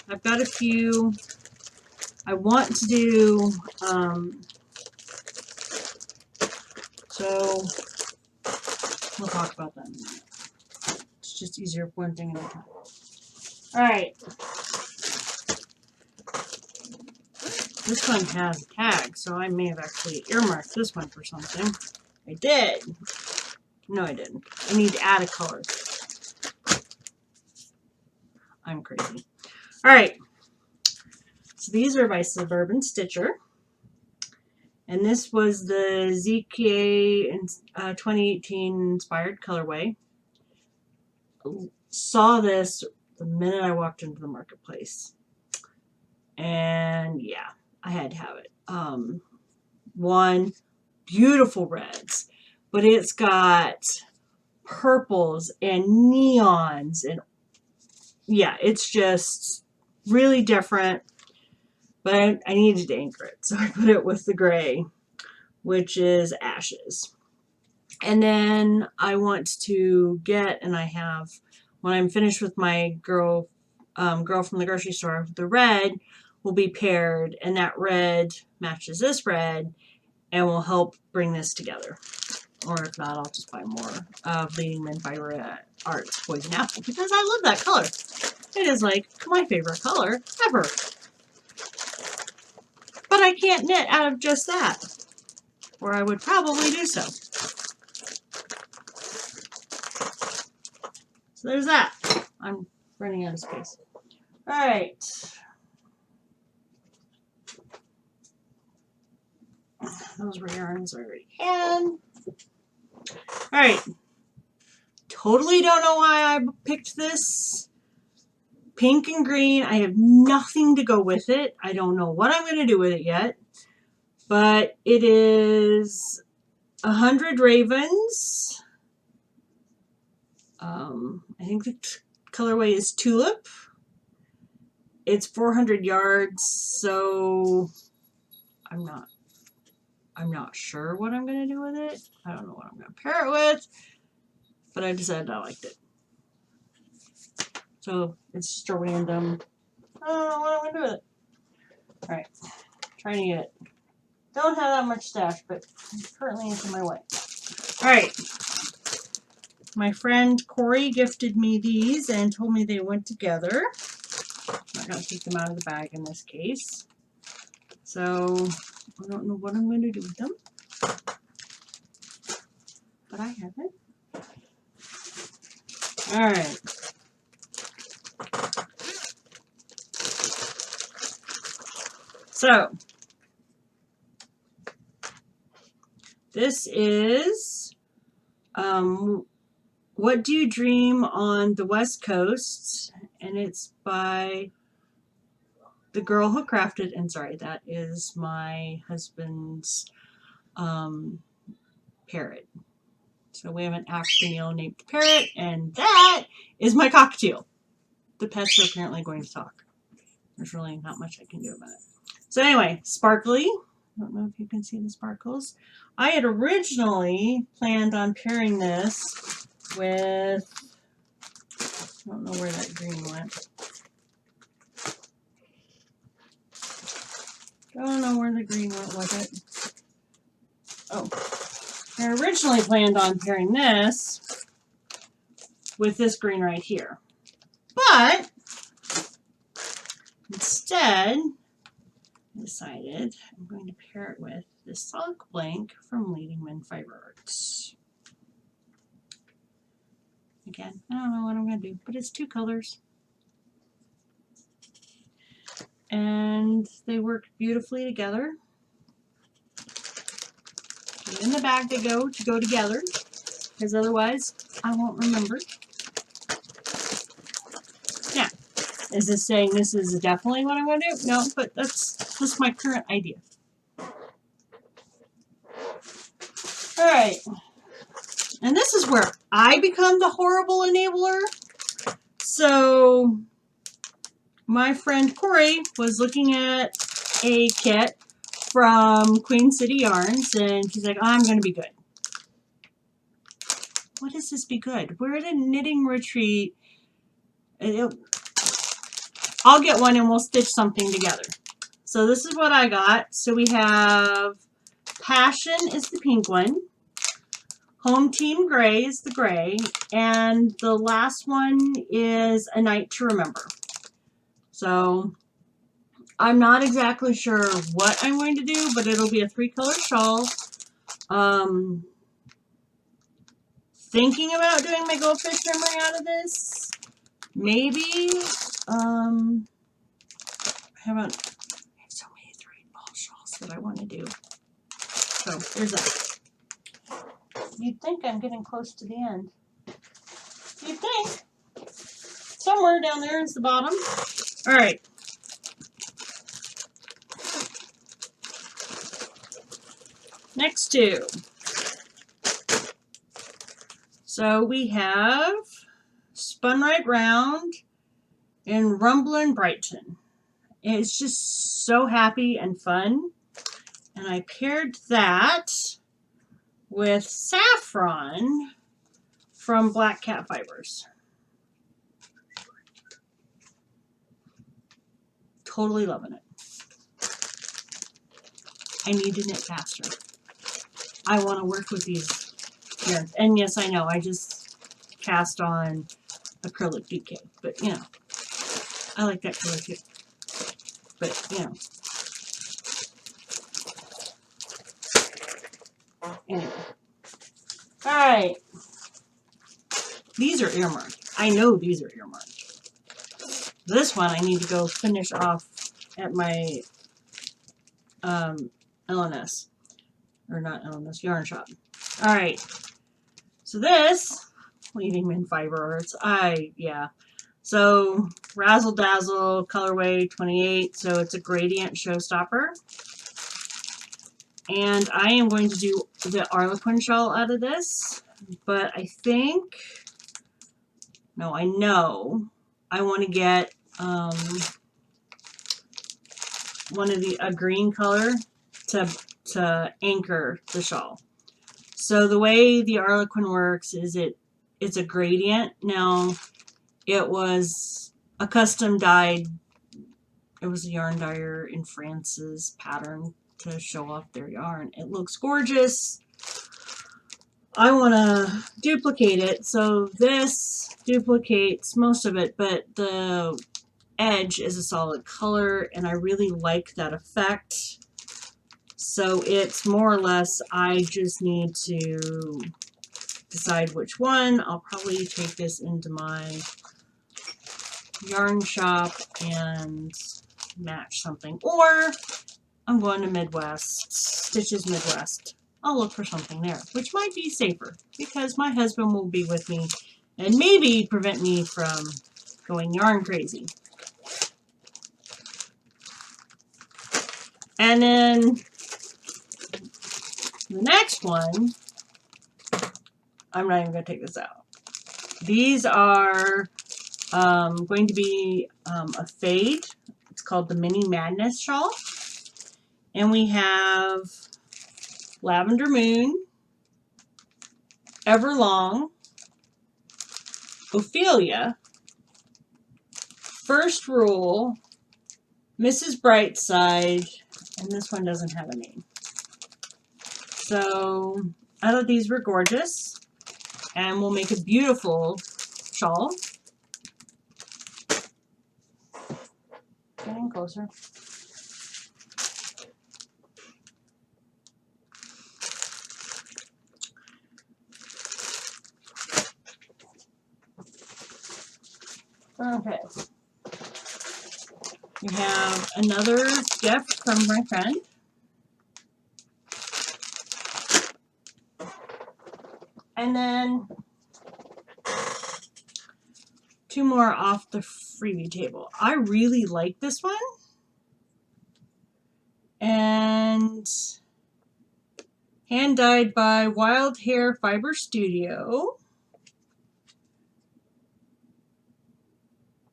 I've got a few. I want to do, so we'll talk about that in a minute. It's just easier one thing at a time. Alright. This one has a tag, so I may have actually earmarked this one for something. I did. No, I didn't. I need to add a color. I'm crazy. Alright. So these are by Suburban Stitcher. And this was the ZKA 2018 inspired colorway. Saw this the minute I walked into the marketplace. And yeah, I had to have it. One, beautiful reds, but it's got purples and neons, and yeah, it's just really different. But I needed to anchor it, so I put it with the gray, which is Ashes. And then I want to get, and I have, when I'm finished with my girl from the grocery store, the red will be paired, and that red matches this red and will help bring this together. Or if not, I'll just buy more of Leading Men by Art's Poison Apple, because I love that color. It is like my favorite color ever. But I can't knit out of just that, or I would probably do so. So there's that. I'm running out of space. All right. Those were yarns I already had. All right. Totally don't know why I picked this. Pink and green. I have nothing to go with it. I don't know what I'm going to do with it yet. But it is 100 Ravens. I think the colorway is Tulip. It's 400 yards, so I I'm not sure what I'm going to do with it. I don't know what I'm going to pair it with, but I decided I liked it. So it's just a random, I don't know what I'm going to do with it. All right, trying to get it. Don't have that much stash, but currently it's in my way. All right. My friend Corey gifted me these and told me they went together. I'm not going to take them out of the bag in this case. So I don't know what I'm going to do with them. But I have it. All right. So this is What Do You Dream on the West Coast? And it's by the girl who crafted, and sorry, that is my husband's parrot. So we have an Actoneel named Parrot, and that is my cockatiel. The pets are apparently going to talk. There's really not much I can do about it. So anyway, sparkly. I don't know if you can see the sparkles. I had originally planned on pairing this with, I don't know where that green went. Don't know where the green went with it. Oh. I originally planned on pairing this with this green right here. But instead, I decided I'm going to pair it with this Sock Blank from Leading Men Fiber Arts. Again, I don't know what I'm going to do, but it's two colors. And they work beautifully together. And in the bag they go to go together, because otherwise I won't remember. Now, is this saying this is definitely what I'm going to do? No, but that's just my current idea. All right. And this is where I become the horrible enabler. So my friend Corey was looking at a kit from Queen City Yarns, and she's like, I'm going to be good. What does this be good? We're at a knitting retreat. I'll get one and we'll stitch something together. So this is what I got. So we have Passion is the pink one. Home Team Gray is the gray. And the last one is A Night to Remember. So I'm not exactly sure what I'm going to do, but it'll be a 3-color shawl. Thinking about doing my goldfish memory out of this. Maybe. I have so many 3-ball shawls that I want to do. So there's that. You'd think I'm getting close to the end. You'd think. Somewhere down there is the bottom. All right. Next two. So we have Spun Right Round and Rumblin' Brighton. It's just so happy and fun. And I paired that with Saffron from Black Cat Fibers. Totally loving it. I need to knit faster. I want to work with these yarns. And yes, I know, I just cast on acrylic DK, but you know, I like that color too. But you know. Anyway. Alright. These are earmarked. I know these are earmarked. This one I need to go finish off at my LNS. Or not LNS, yarn shop. Alright. So this, Leading Men Fiber Arts, yeah. So, Razzle Dazzle, colorway 28, so it's a gradient showstopper. And I am going to do the Arlequin shawl out of this, but I think, no, I know I want to get a green color to anchor the shawl. So the way the Arlequin works is it's a gradient. Now, it was a custom dyed, it was a yarn dyer in France's pattern to show off their yarn. It looks gorgeous. I want to duplicate it. So this duplicates most of it, but the edge is a solid color, and I really like that effect. So it's more or less, I just need to decide which one. I'll probably take this into my yarn shop and match something. Or I'm going to Midwest, Stitches Midwest. I'll look for something there, which might be safer because my husband will be with me and maybe prevent me from going yarn crazy. And then the next one, I'm not even going to take this out. These are going to be a fade. It's called the Mini Madness shawl. And we have Lavender Moon, Everlong, Ophelia, First Rule, Mrs. Brightside, and this one doesn't have a name. So I thought these were gorgeous and will make a beautiful shawl. Getting closer. Okay. We have another gift from my friend. And then two more off the freebie table. I really like this one. And hand dyed by Wild Hair Fiber Studio.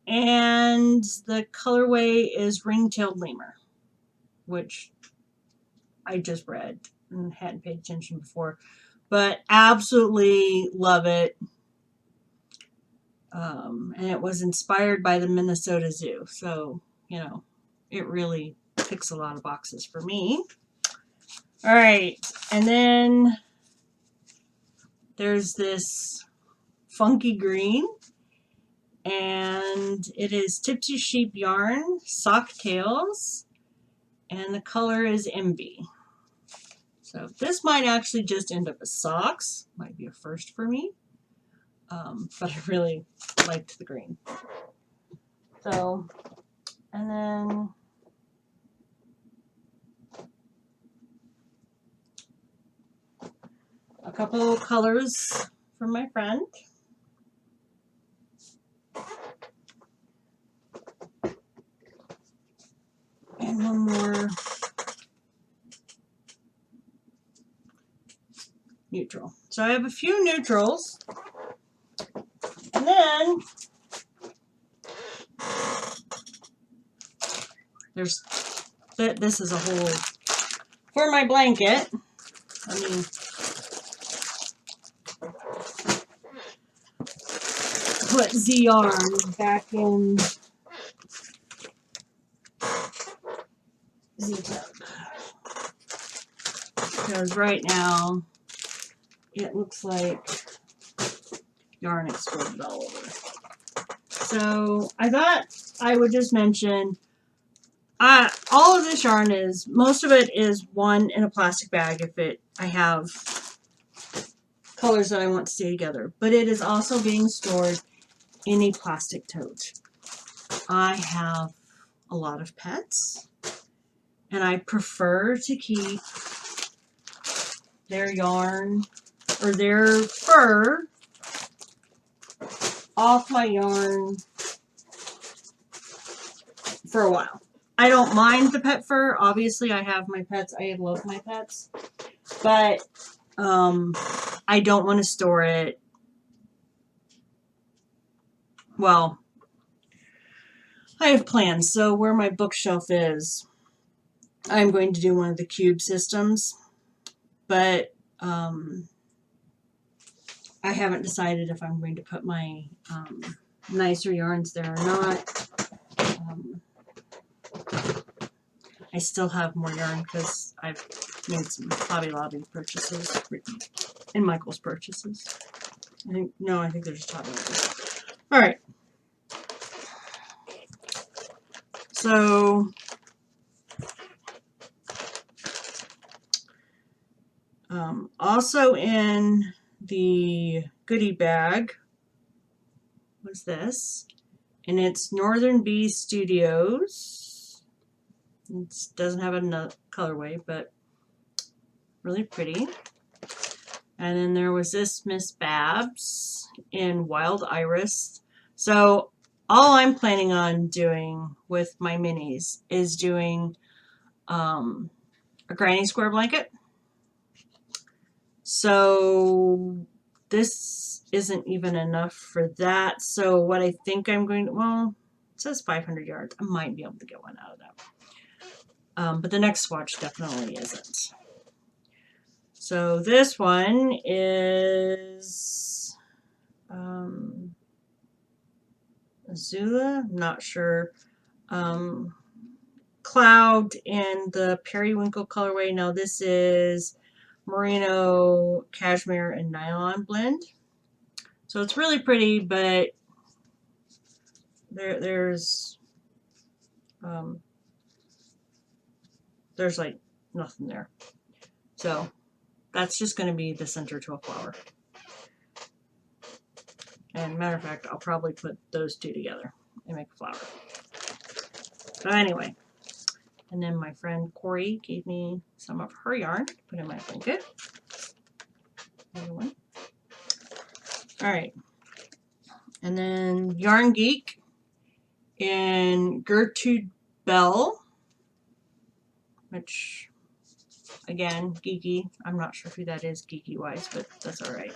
And the colorway is Ring-Tailed Lemur, which I just read and hadn't paid attention before. But absolutely love it. And it was inspired by the Minnesota Zoo. So, you know, it really ticks a lot of boxes for me. All right. And then there's this funky green. And it is Tipsy Sheep yarn, sock tails, and the color is Envy. So this might actually just end up as socks. Might be a first for me. But I really liked the green. So, and then a couple colors from my friend. And one more neutral. So I have a few neutrals. And then there's, this is a whole, for my blanket. I mean, put Z yarn back in Z-Tub. Because right now it looks like yarn exploded all over. So I thought I would just mention, all of this yarn is, most of it is one in a plastic bag if I have colors that I want to stay together. But it is also being stored in a plastic tote. I have a lot of pets, and I prefer to keep their yarn or their fur off my yarn for a while. I don't mind the pet fur. Obviously, I have my pets. I love my pets. But I don't want to store it. Well, I have plans. So where my bookshelf is, I'm going to do one of the cube systems, but I haven't decided if I'm going to put my nicer yarns there or not. I still have more yarn because I've made some Hobby Lobby purchases and Michael's purchases. I think they're just Hobby Lobby. All right. So also in the goodie bag was this, and it's Northern Bee Studios. It doesn't have a colorway, but really pretty. And then there was this Miss Babs in Wild Iris. So all I'm planning on doing with my minis is doing a granny square blanket. So this isn't even enough for that. So what I think I'm going to, well, it says 500 yards. I might be able to get one out of that. But the next swatch definitely isn't. So this one is Azula, I'm not sure. Cloud in the Periwinkle colorway. Now this is merino, cashmere, and nylon blend. So it's really pretty, but there's like nothing there. So that's just going to be the center to a flower. And matter of fact, I'll probably put those two together and make a flower. But anyway, and then my friend Corey gave me some of her yarn to put in my blanket. Another one. All right. And then Yarn Geek in Gertrude Bell, which, again, geeky. I'm not sure who that is geeky-wise, but that's all right.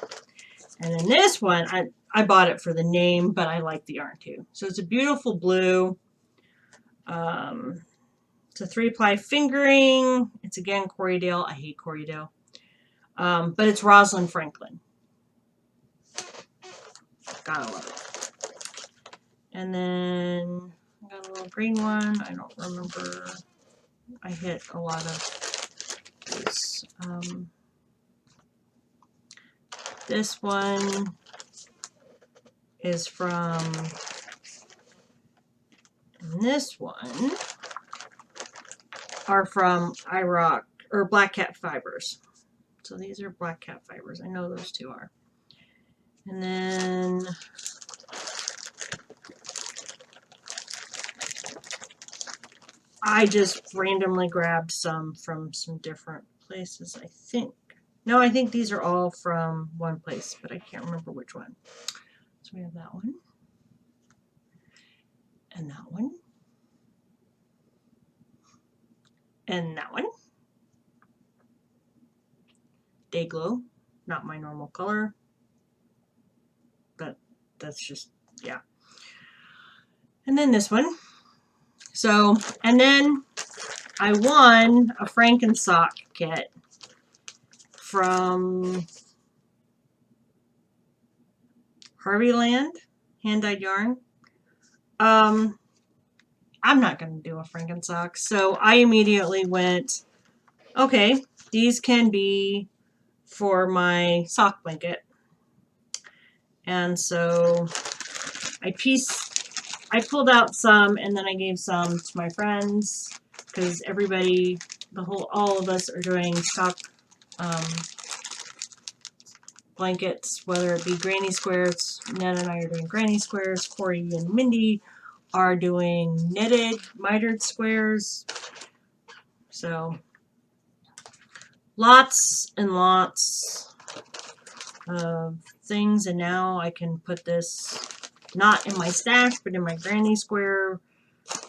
And then this one, I bought it for the name, but I like the yarn too. So it's a beautiful blue. It's a 3-ply fingering. It's again Corriedale. I hate Corriedale. But it's Rosalind Franklin. Gotta love it. And then I got a little green one. I don't remember. I hit a lot of these. This one is from, and this one are from iRock or Black Cat Fibers. So these are Black Cat Fibers. I know those two are. And then I just randomly grabbed some from some different places, I think. No, I think these are all from one place, but I can't remember which one. So we have that one. And that one. And that one. Dayglow. Not my normal color. But that's just, yeah. And then this one. So, and then I won a Frankensock kit from Harvey Land, hand-dyed yarn. I'm not going to do a Frankensock, so I immediately went, okay, these can be for my sock blanket. And so I pulled out some, and then I gave some to my friends, because everybody, all of us are doing sock blankets, whether it be granny squares. Ned and I are doing granny squares. Corey and Mindy are doing knitted mitered squares. So lots and lots of things, and now I can put this not in my stash but in my granny square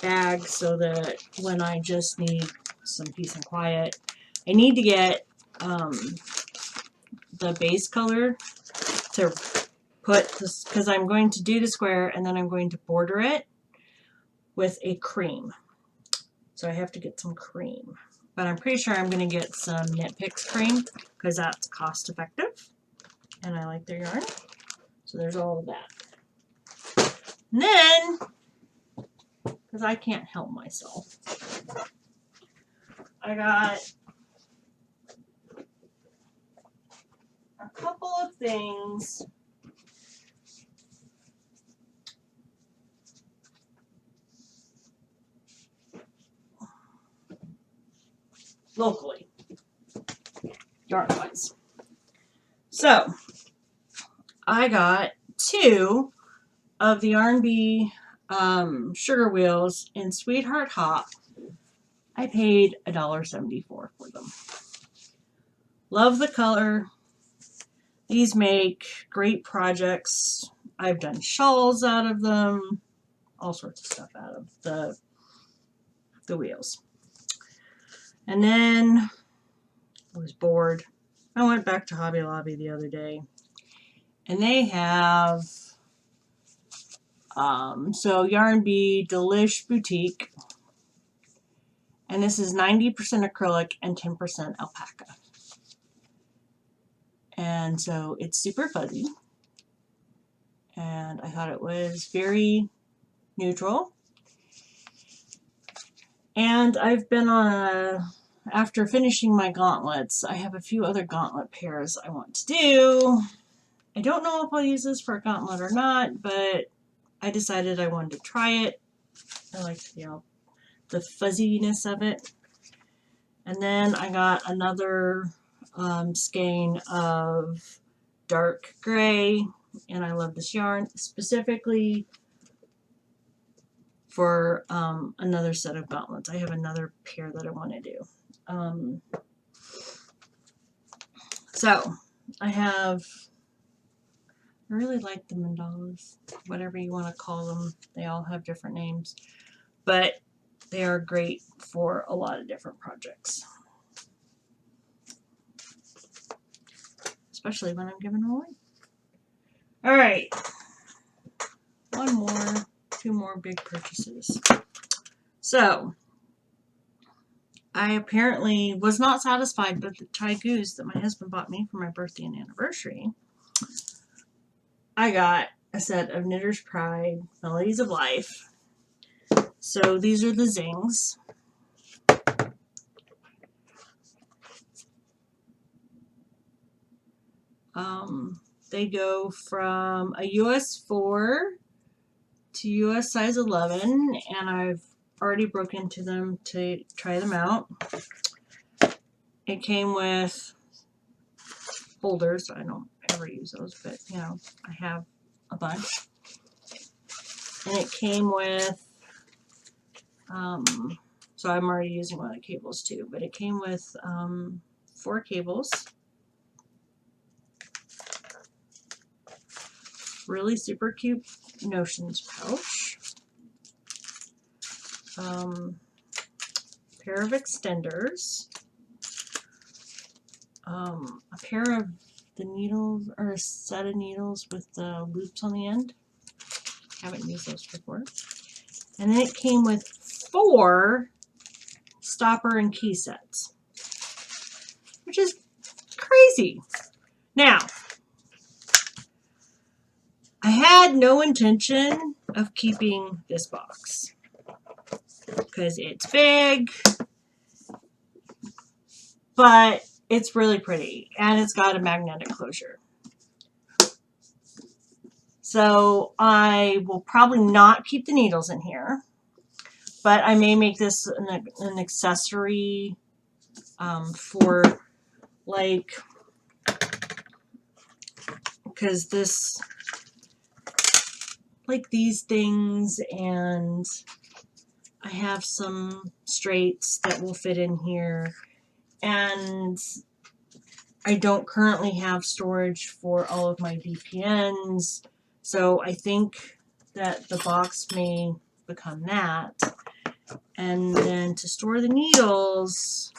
bag, so that when I just need some peace and quiet, I need to get the base color to put this, because I'm going to do the square and then I'm going to border it with a cream. So I have to get some cream. but I'm pretty sure I'm going to get some Knit Picks cream because that's cost effective and I like their yarn. So there's all of that. And then, because I can't help myself, I got a couple of things locally, yarn-wise. So, I got 2 of the R&B sugar wheels in Sweetheart Hop. I paid $1.74 for them. Love the color. These make great projects. I've done shawls out of them, all sorts of stuff out of the wheels. And then I was bored. I went back to Hobby Lobby the other day, and they have so Yarn Bee Delish Boutique, and this is 90% acrylic and 10% alpaca. And so it's super fuzzy, and I thought it was very neutral. And I've been on after finishing my gauntlets, I have a few other gauntlet pairs I want to do. I don't know if I'll use this for a gauntlet or not, but I decided I wanted to try it. I like, the fuzziness of it. And then I got another skein of dark gray, and I love this yarn specifically for another set of gauntlets. I have another pair that I want to do. So I really like the mandalas, whatever you want to call them. They all have different names, but they are great for a lot of different projects, especially when I'm giving them away. All right, 2 more big purchases. So I apparently was not satisfied with the Thai goose that my husband bought me for my birthday and anniversary. I got a set of Knitter's Pride Melodies of Life. So these are the zings. They go from a US 4 to US size 11, and I've already broken into them to try them out. It came with folders. I don't ever use those, but I have a bunch. And it came with, so I'm already using one of the cables too, but it came with 4 cables. Really super cute notions pouch. Pair of extenders. A pair of the needles, or a set of needles with the loops on the end. Haven't used those before. And then it came with 4 stopper and key sets, which is crazy. Now, I had no intention of keeping this box because it's big, but it's really pretty, and it's got a magnetic closure. So I will probably not keep the needles in here, but I may make this an accessory for, like, because this, like these things, and I have some straights that will fit in here, and I don't currently have storage for all of my VPNs, so I think that the box may become that. And then to store the needles,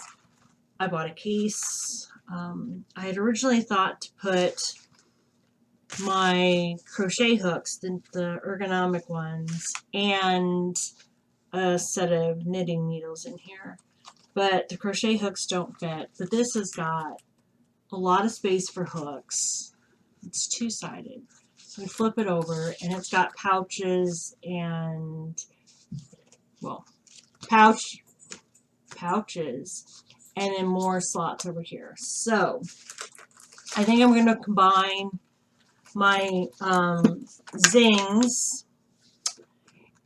I bought a case. I had originally thought to put my crochet hooks, the ergonomic ones, and a set of knitting needles in here. but the crochet hooks don't fit. But this has got a lot of space for hooks. It's two-sided. So we flip it over, and it's got pouches and, well, pouches, and then more slots over here. So I think I'm going to combine my zings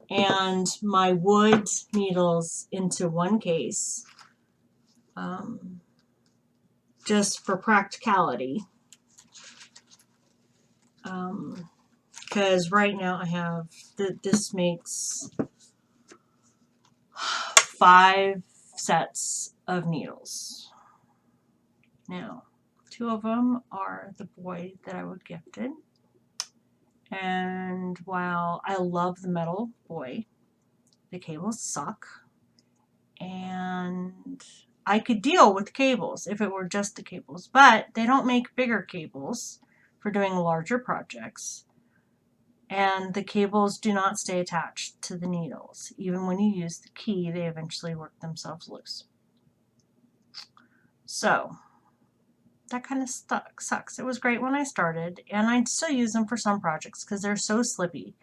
and my wood needles into one case, just for practicality. Because right now I have, this makes 5 sets of needles. Now, 2 of them are the boy that I was gifted. And while I love the metal boy, the cables suck. And I could deal with cables if it were just the cables, but they don't make bigger cables for doing larger projects. And the cables do not stay attached to the needles. Even when you use the key, they eventually work themselves loose. So that kind of sucks. It was great when I started, and I still use them for some projects because they're so slippy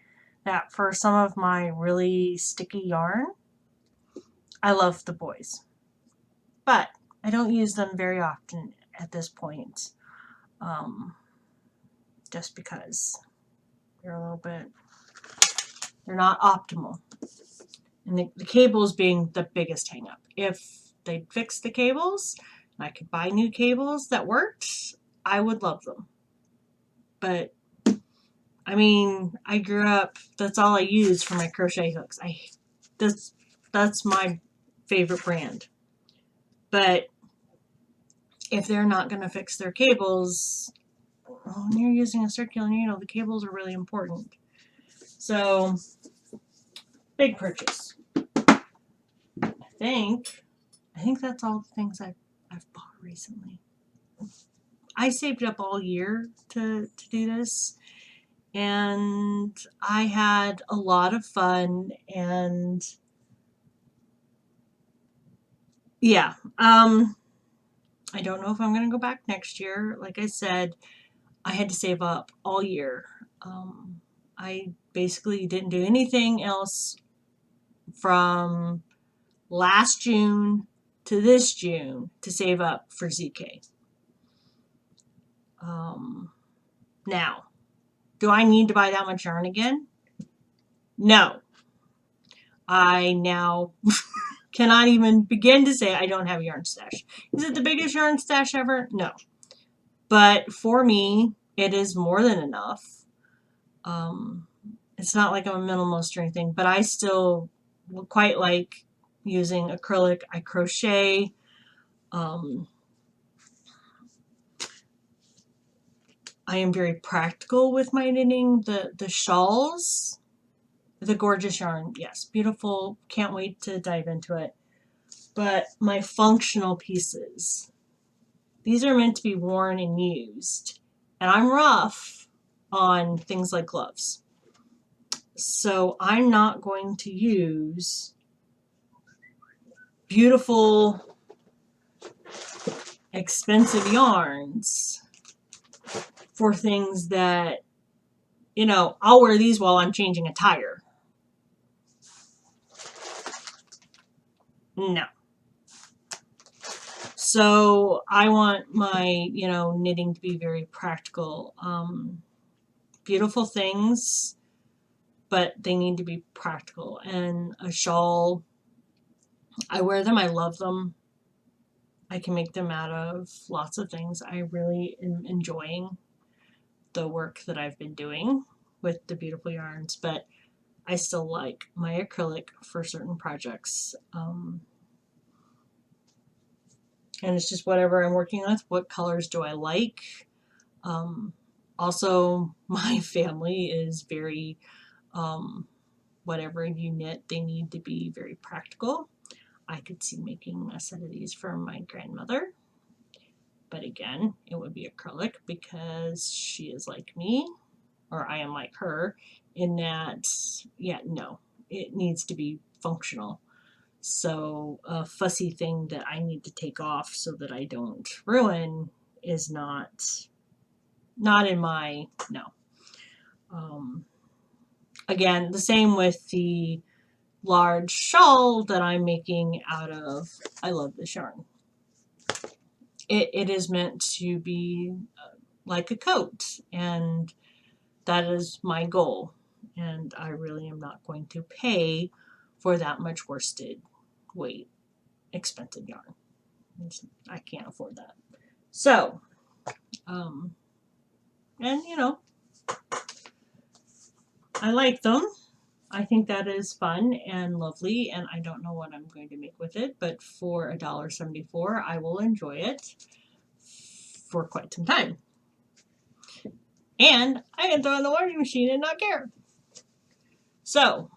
that for some of my really sticky yarn, I love the boys. But I don't use them very often at this point, just because they're a little bit, they're not optimal. And the cables being the biggest hang up. If they'd fix the cables and I could buy new cables that worked, I would love them. But I mean, I grew up, that's all I use for my crochet hooks. That's my favorite brand. But if they're not going to fix their cables, well, when you're using a circular needle, the cables are really important. So, big purchase. I think that's all the things I've bought recently. I saved up all year to do this, and I had a lot of fun, and yeah, I don't know if I'm going to go back next year. Like I said, I had to save up all year. I basically didn't do anything else from last June to this June to save up for ZK. Now, do I need to buy that much yarn again? No. I now cannot even begin to say I don't have a yarn stash. Is it the biggest yarn stash ever? No. But for me, it is more than enough. It's not like I'm a minimalist or anything, but I still quite like using acrylic. I crochet. I am very practical with my knitting. The shawls, the gorgeous yarn, yes, beautiful. Can't wait to dive into it. But my functional pieces, these are meant to be worn and used. And I'm rough on things like gloves. So I'm not going to use beautiful, expensive yarns for things that, you know, I'll wear these while I'm changing a tire. No. So I want my, you know, knitting to be very practical. Beautiful things, but they need to be practical. And a shawl, I wear them, I love them. I can make them out of lots of things. I really am enjoying the work that I've been doing with the beautiful yarns, but I still like my acrylic for certain projects. And it's just whatever I'm working with. What colors do I like? Also, my family is very, whatever you knit, they need to be very practical. I could see making a set of these for my grandmother. But again, it would be acrylic because she is like me, or I am like her, in that, yeah, no, it needs to be functional. So a fussy thing that I need to take off so that I don't ruin is not in my, no. Um, Again, the same with the large shawl that I'm making out of, I love this yarn. It is meant to be like a coat, and that is my goal. And I really am not going to pay for that much worsted weight, expensive yarn. I can't afford that. So, and I like them. I think that is fun and lovely, and I don't know what I'm going to make with it, but for $1.74, I will enjoy it for quite some time. And I can throw in the washing machine and not care. So,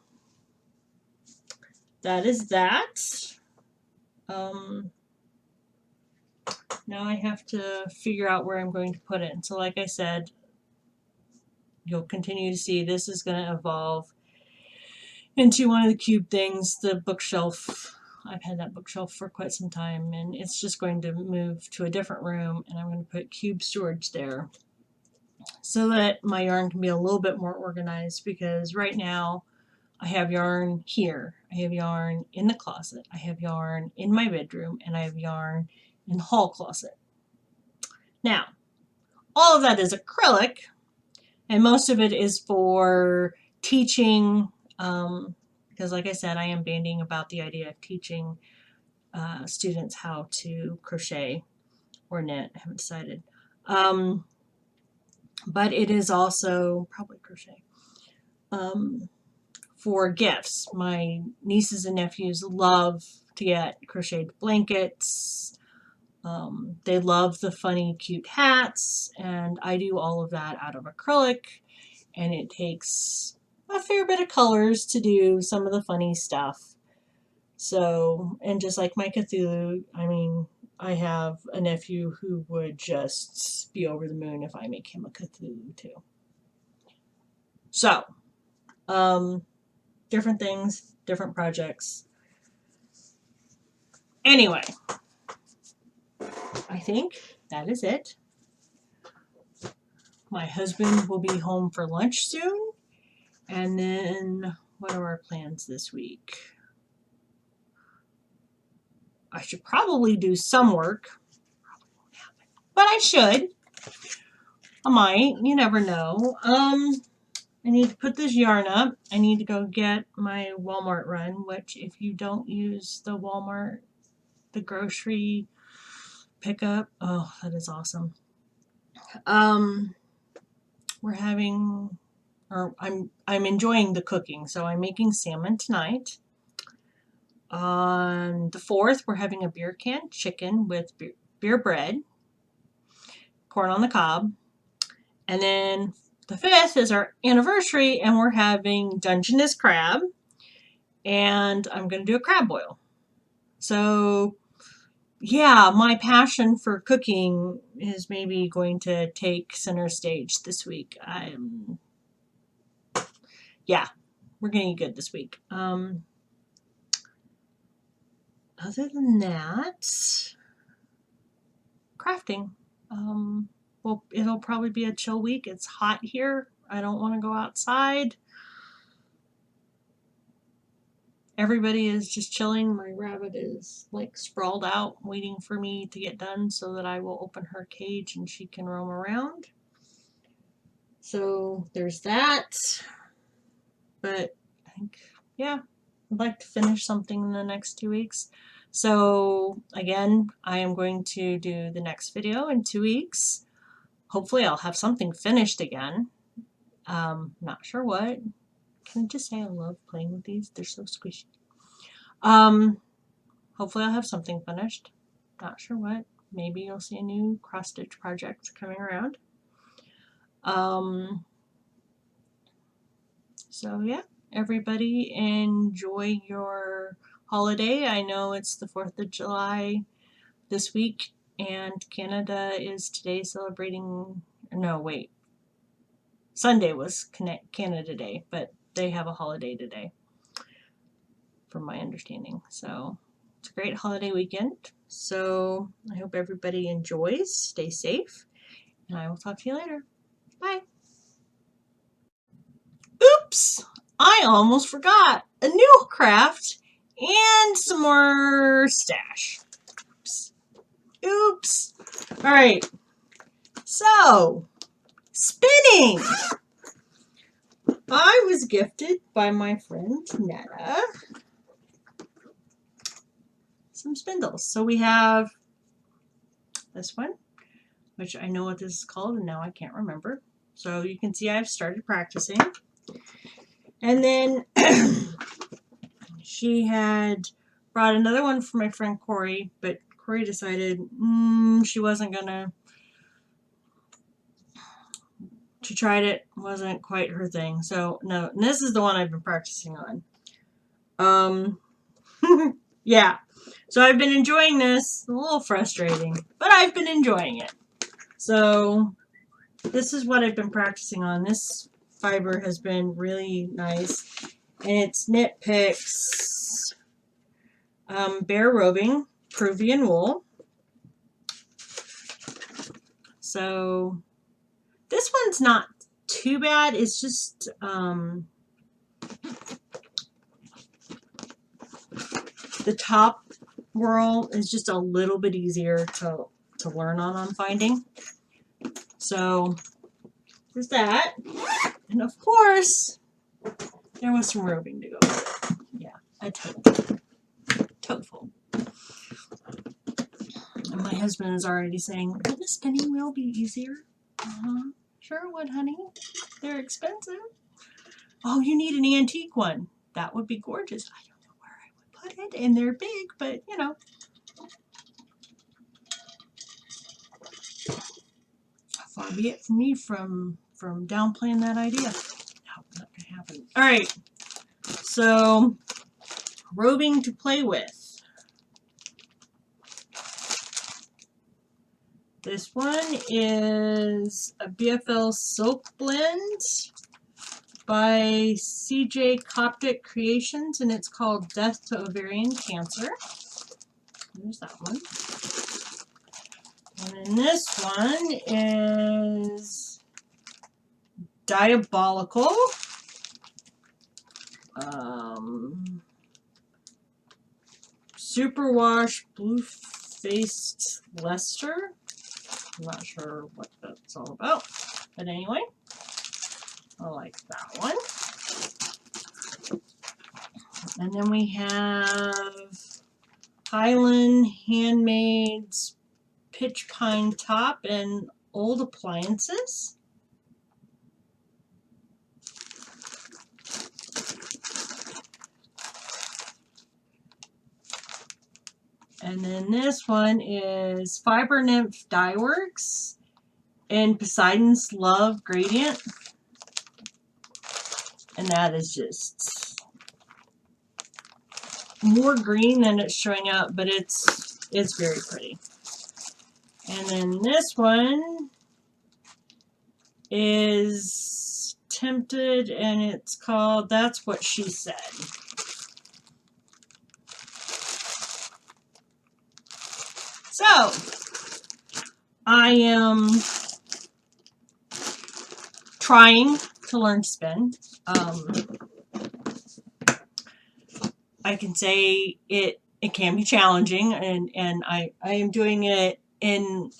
that is that. Now I have to figure out where I'm going to put it. And so like I said, you'll continue to see this is going to evolve into one of the cube things, the bookshelf. I've had that bookshelf for quite some time, and it's just going to move to a different room, and I'm going to put cube storage there so that my yarn can be a little bit more organized, because right now I have yarn here, I have yarn in the closet, I have yarn in my bedroom, and I have yarn in the hall closet. Now, all of that is acrylic, and most of it is for teaching, because like I said, I am bandying about the idea of teaching students how to crochet or knit. I haven't decided. But it is also probably crochet for gifts. My nieces and nephews love to get crocheted blankets. They love the funny, cute hats, and I do all of that out of acrylic, and it takes a fair bit of colors to do some of the funny stuff. So, and just like my Cthulhu, I mean, I have a nephew who would just be over the moon if I make him a Cthulhu too. So, different things, different projects. Anyway, I think that is it. My husband will be home for lunch soon. And then, what are our plans this week? I should probably do some work. Probably won't happen, but I should. I might. You never know. I need to put this yarn up. I need to go get my Walmart run, which if you don't use the Walmart, the grocery pickup, oh, that is awesome. We're having, or I'm enjoying the cooking, so I'm making salmon tonight. On the 4th, we're having a beer can chicken with beer bread, corn on the cob. And then the 5th is our anniversary, and we're having Dungeness crab, and I'm going to do a crab boil. So, yeah, my passion for cooking is maybe going to take center stage this week. Yeah, we're going to eat good this week. Other than that, crafting. Well, it'll probably be a chill week. It's hot here. I don't want to go outside. Everybody is just chilling. My rabbit is like sprawled out waiting for me to get done so that I will open her cage and she can roam around. So there's that. But I think, yeah, I'd like to finish something in the next 2 weeks. So again, I am going to do the next video in 2 weeks. Hopefully I'll have something finished again. Not sure what. Can I just say I love playing with these? They're so squishy. Hopefully I'll have something finished. Not sure what. Maybe you'll see a new cross-stitch project coming around. So yeah, everybody enjoy your holiday. I know it's the 4th of July this week, and Canada is today celebrating, no, wait. Sunday was Canada Day, but they have a holiday today from my understanding. So it's a great holiday weekend. So I hope everybody enjoys. Stay safe. And I will talk to you later. Bye. Oops! I almost forgot a new craft and some more stash. Oops. All right. So, spinning. I was gifted by my friend Netta some spindles. So we have this one, which I know what this is called, and now I can't remember. So you can see I've started practicing. And then she had brought another one for my friend Corey, but Corey decided she wasn't gonna. She tried it, wasn't quite her thing. So no, and this is the one I've been practicing on. Yeah. So I've been enjoying this. A little frustrating, but I've been enjoying it. So this is what I've been practicing on. This fiber has been really nice. And it's Knit Picks Bare Roving Peruvian Wool. So this one's not too bad. It's just the top whirl is just a little bit easier to learn on, I'm finding. So there's that. And of course, there was some roving to go with it. Yeah, a tote full. And my husband is already saying, will the spinning wheel be easier? Sure it would, honey. They're expensive. Oh, you need an antique one. That would be gorgeous. I don't know where I would put it, and they're big, but you know. Far be it from me from downplaying that idea. No, not gonna happen. All right. So, roving to play with. This one is a BFL Silk Blend by CJ Coptic Creations, and it's called Death to Ovarian Cancer. There's that one. And then this one is Diabolical. Superwash Blue-Faced Leicester. I'm not sure what that's all about. But anyway, I like that one. And then we have Highland Handmaid's Pitch Pine Top and Old Appliances. And then this one is Fiber Nymph Dye Works and Poseidon's Love Gradient. And that is just more green than it's showing up, but it's very pretty. And then this one is Tempted, and it's called That's What She Said. So, I am trying to learn to spin. I can say it can be challenging, and I am doing it in,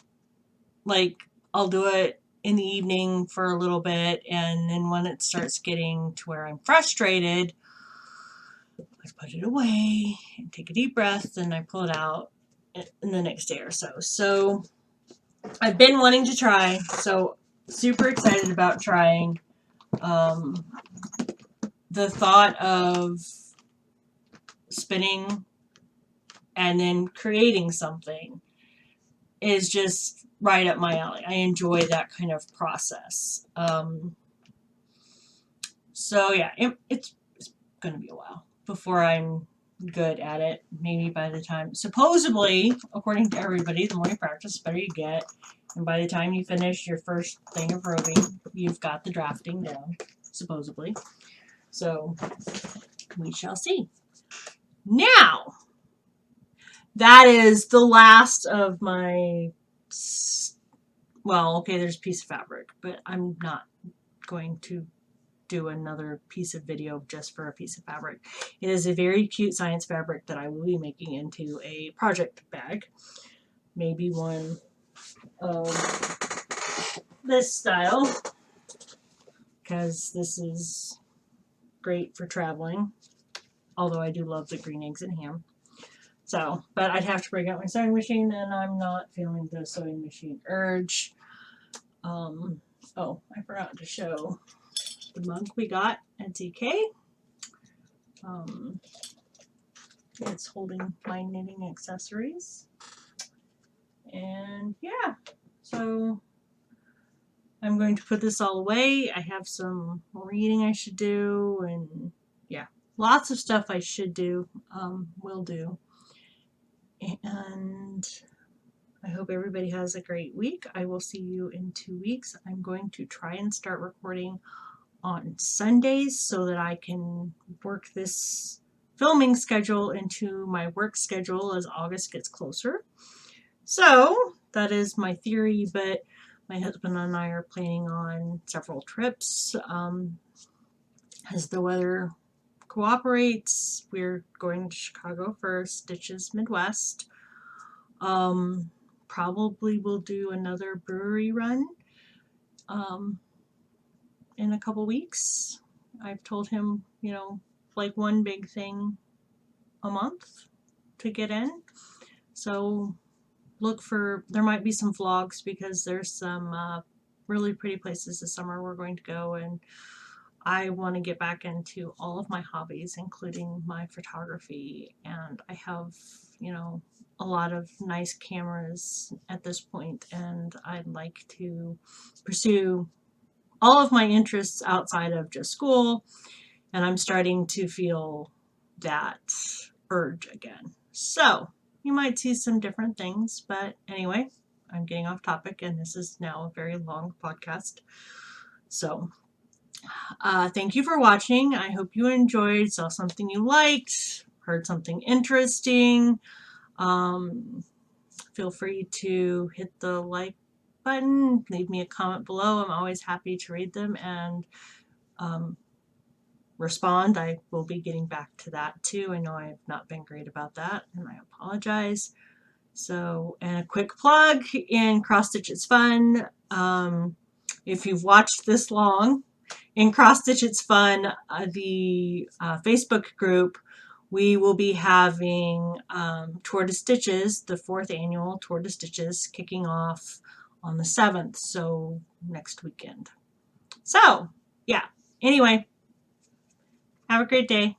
like, I'll do it in the evening for a little bit, and then when it starts getting to where I'm frustrated, I put it away and take a deep breath, and I pull it out in the next day or so. So I've been wanting to try, so super excited about trying. The thought of spinning and then creating something is just right up my alley. I enjoy that kind of process. So yeah, it's going to be a while before I'm good at it. Maybe by the time, supposedly, according to everybody, the more you practice, the better you get. And by the time you finish your first thing of roving, you've got the drafting down, supposedly. So we shall see. Now, that is the last of my, well, okay, there's a piece of fabric, but I'm not going to do another piece of video just for a piece of fabric. It is a very cute science fabric that I will be making into a project bag. Maybe one of this style, because this is great for traveling. Although I do love the green eggs and ham. So, but I'd have to break out my sewing machine, and I'm not feeling the sewing machine urge. Oh, I forgot to show the mug we got at DK. It's holding my knitting accessories. And yeah, so I'm going to put this all away. I have some reading I should do, and yeah, lots of stuff I should do, will do. And I hope everybody has a great week. I will see you in 2 weeks. I'm going to try and start recording on Sundays so that I can work this filming schedule into my work schedule as August gets closer. So that is my theory, but my husband and I are planning on several trips. As the weather cooperates, we're going to Chicago for Stitches Midwest. Probably will do another brewery run in a couple weeks. I've told him, like one big thing a month to get in. So there might be some vlogs because there's some really pretty places this summer we're going to go, and I want to get back into all of my hobbies, including my photography, and I have, a lot of nice cameras at this point, and I'd like to pursue all of my interests outside of just school, and I'm starting to feel that urge again. So you might see some different things, but anyway, I'm getting off topic, and this is now a very long podcast. So thank you for watching. I hope you enjoyed, saw something you liked, heard something interesting. Feel free to hit the like button, leave me a comment below. I'm always happy to read them and respond. I will be getting back to that too. I know I've not been great about that, and I apologize. So, and a quick plug in Cross Stitch It's Fun. If you've watched this long, in Cross Stitch It's Fun, the Facebook group, we will be having Tour de Stitches, the 4th annual Tour de Stitches, kicking off on the 7th, so next weekend. So, yeah. Anyway, have a great day.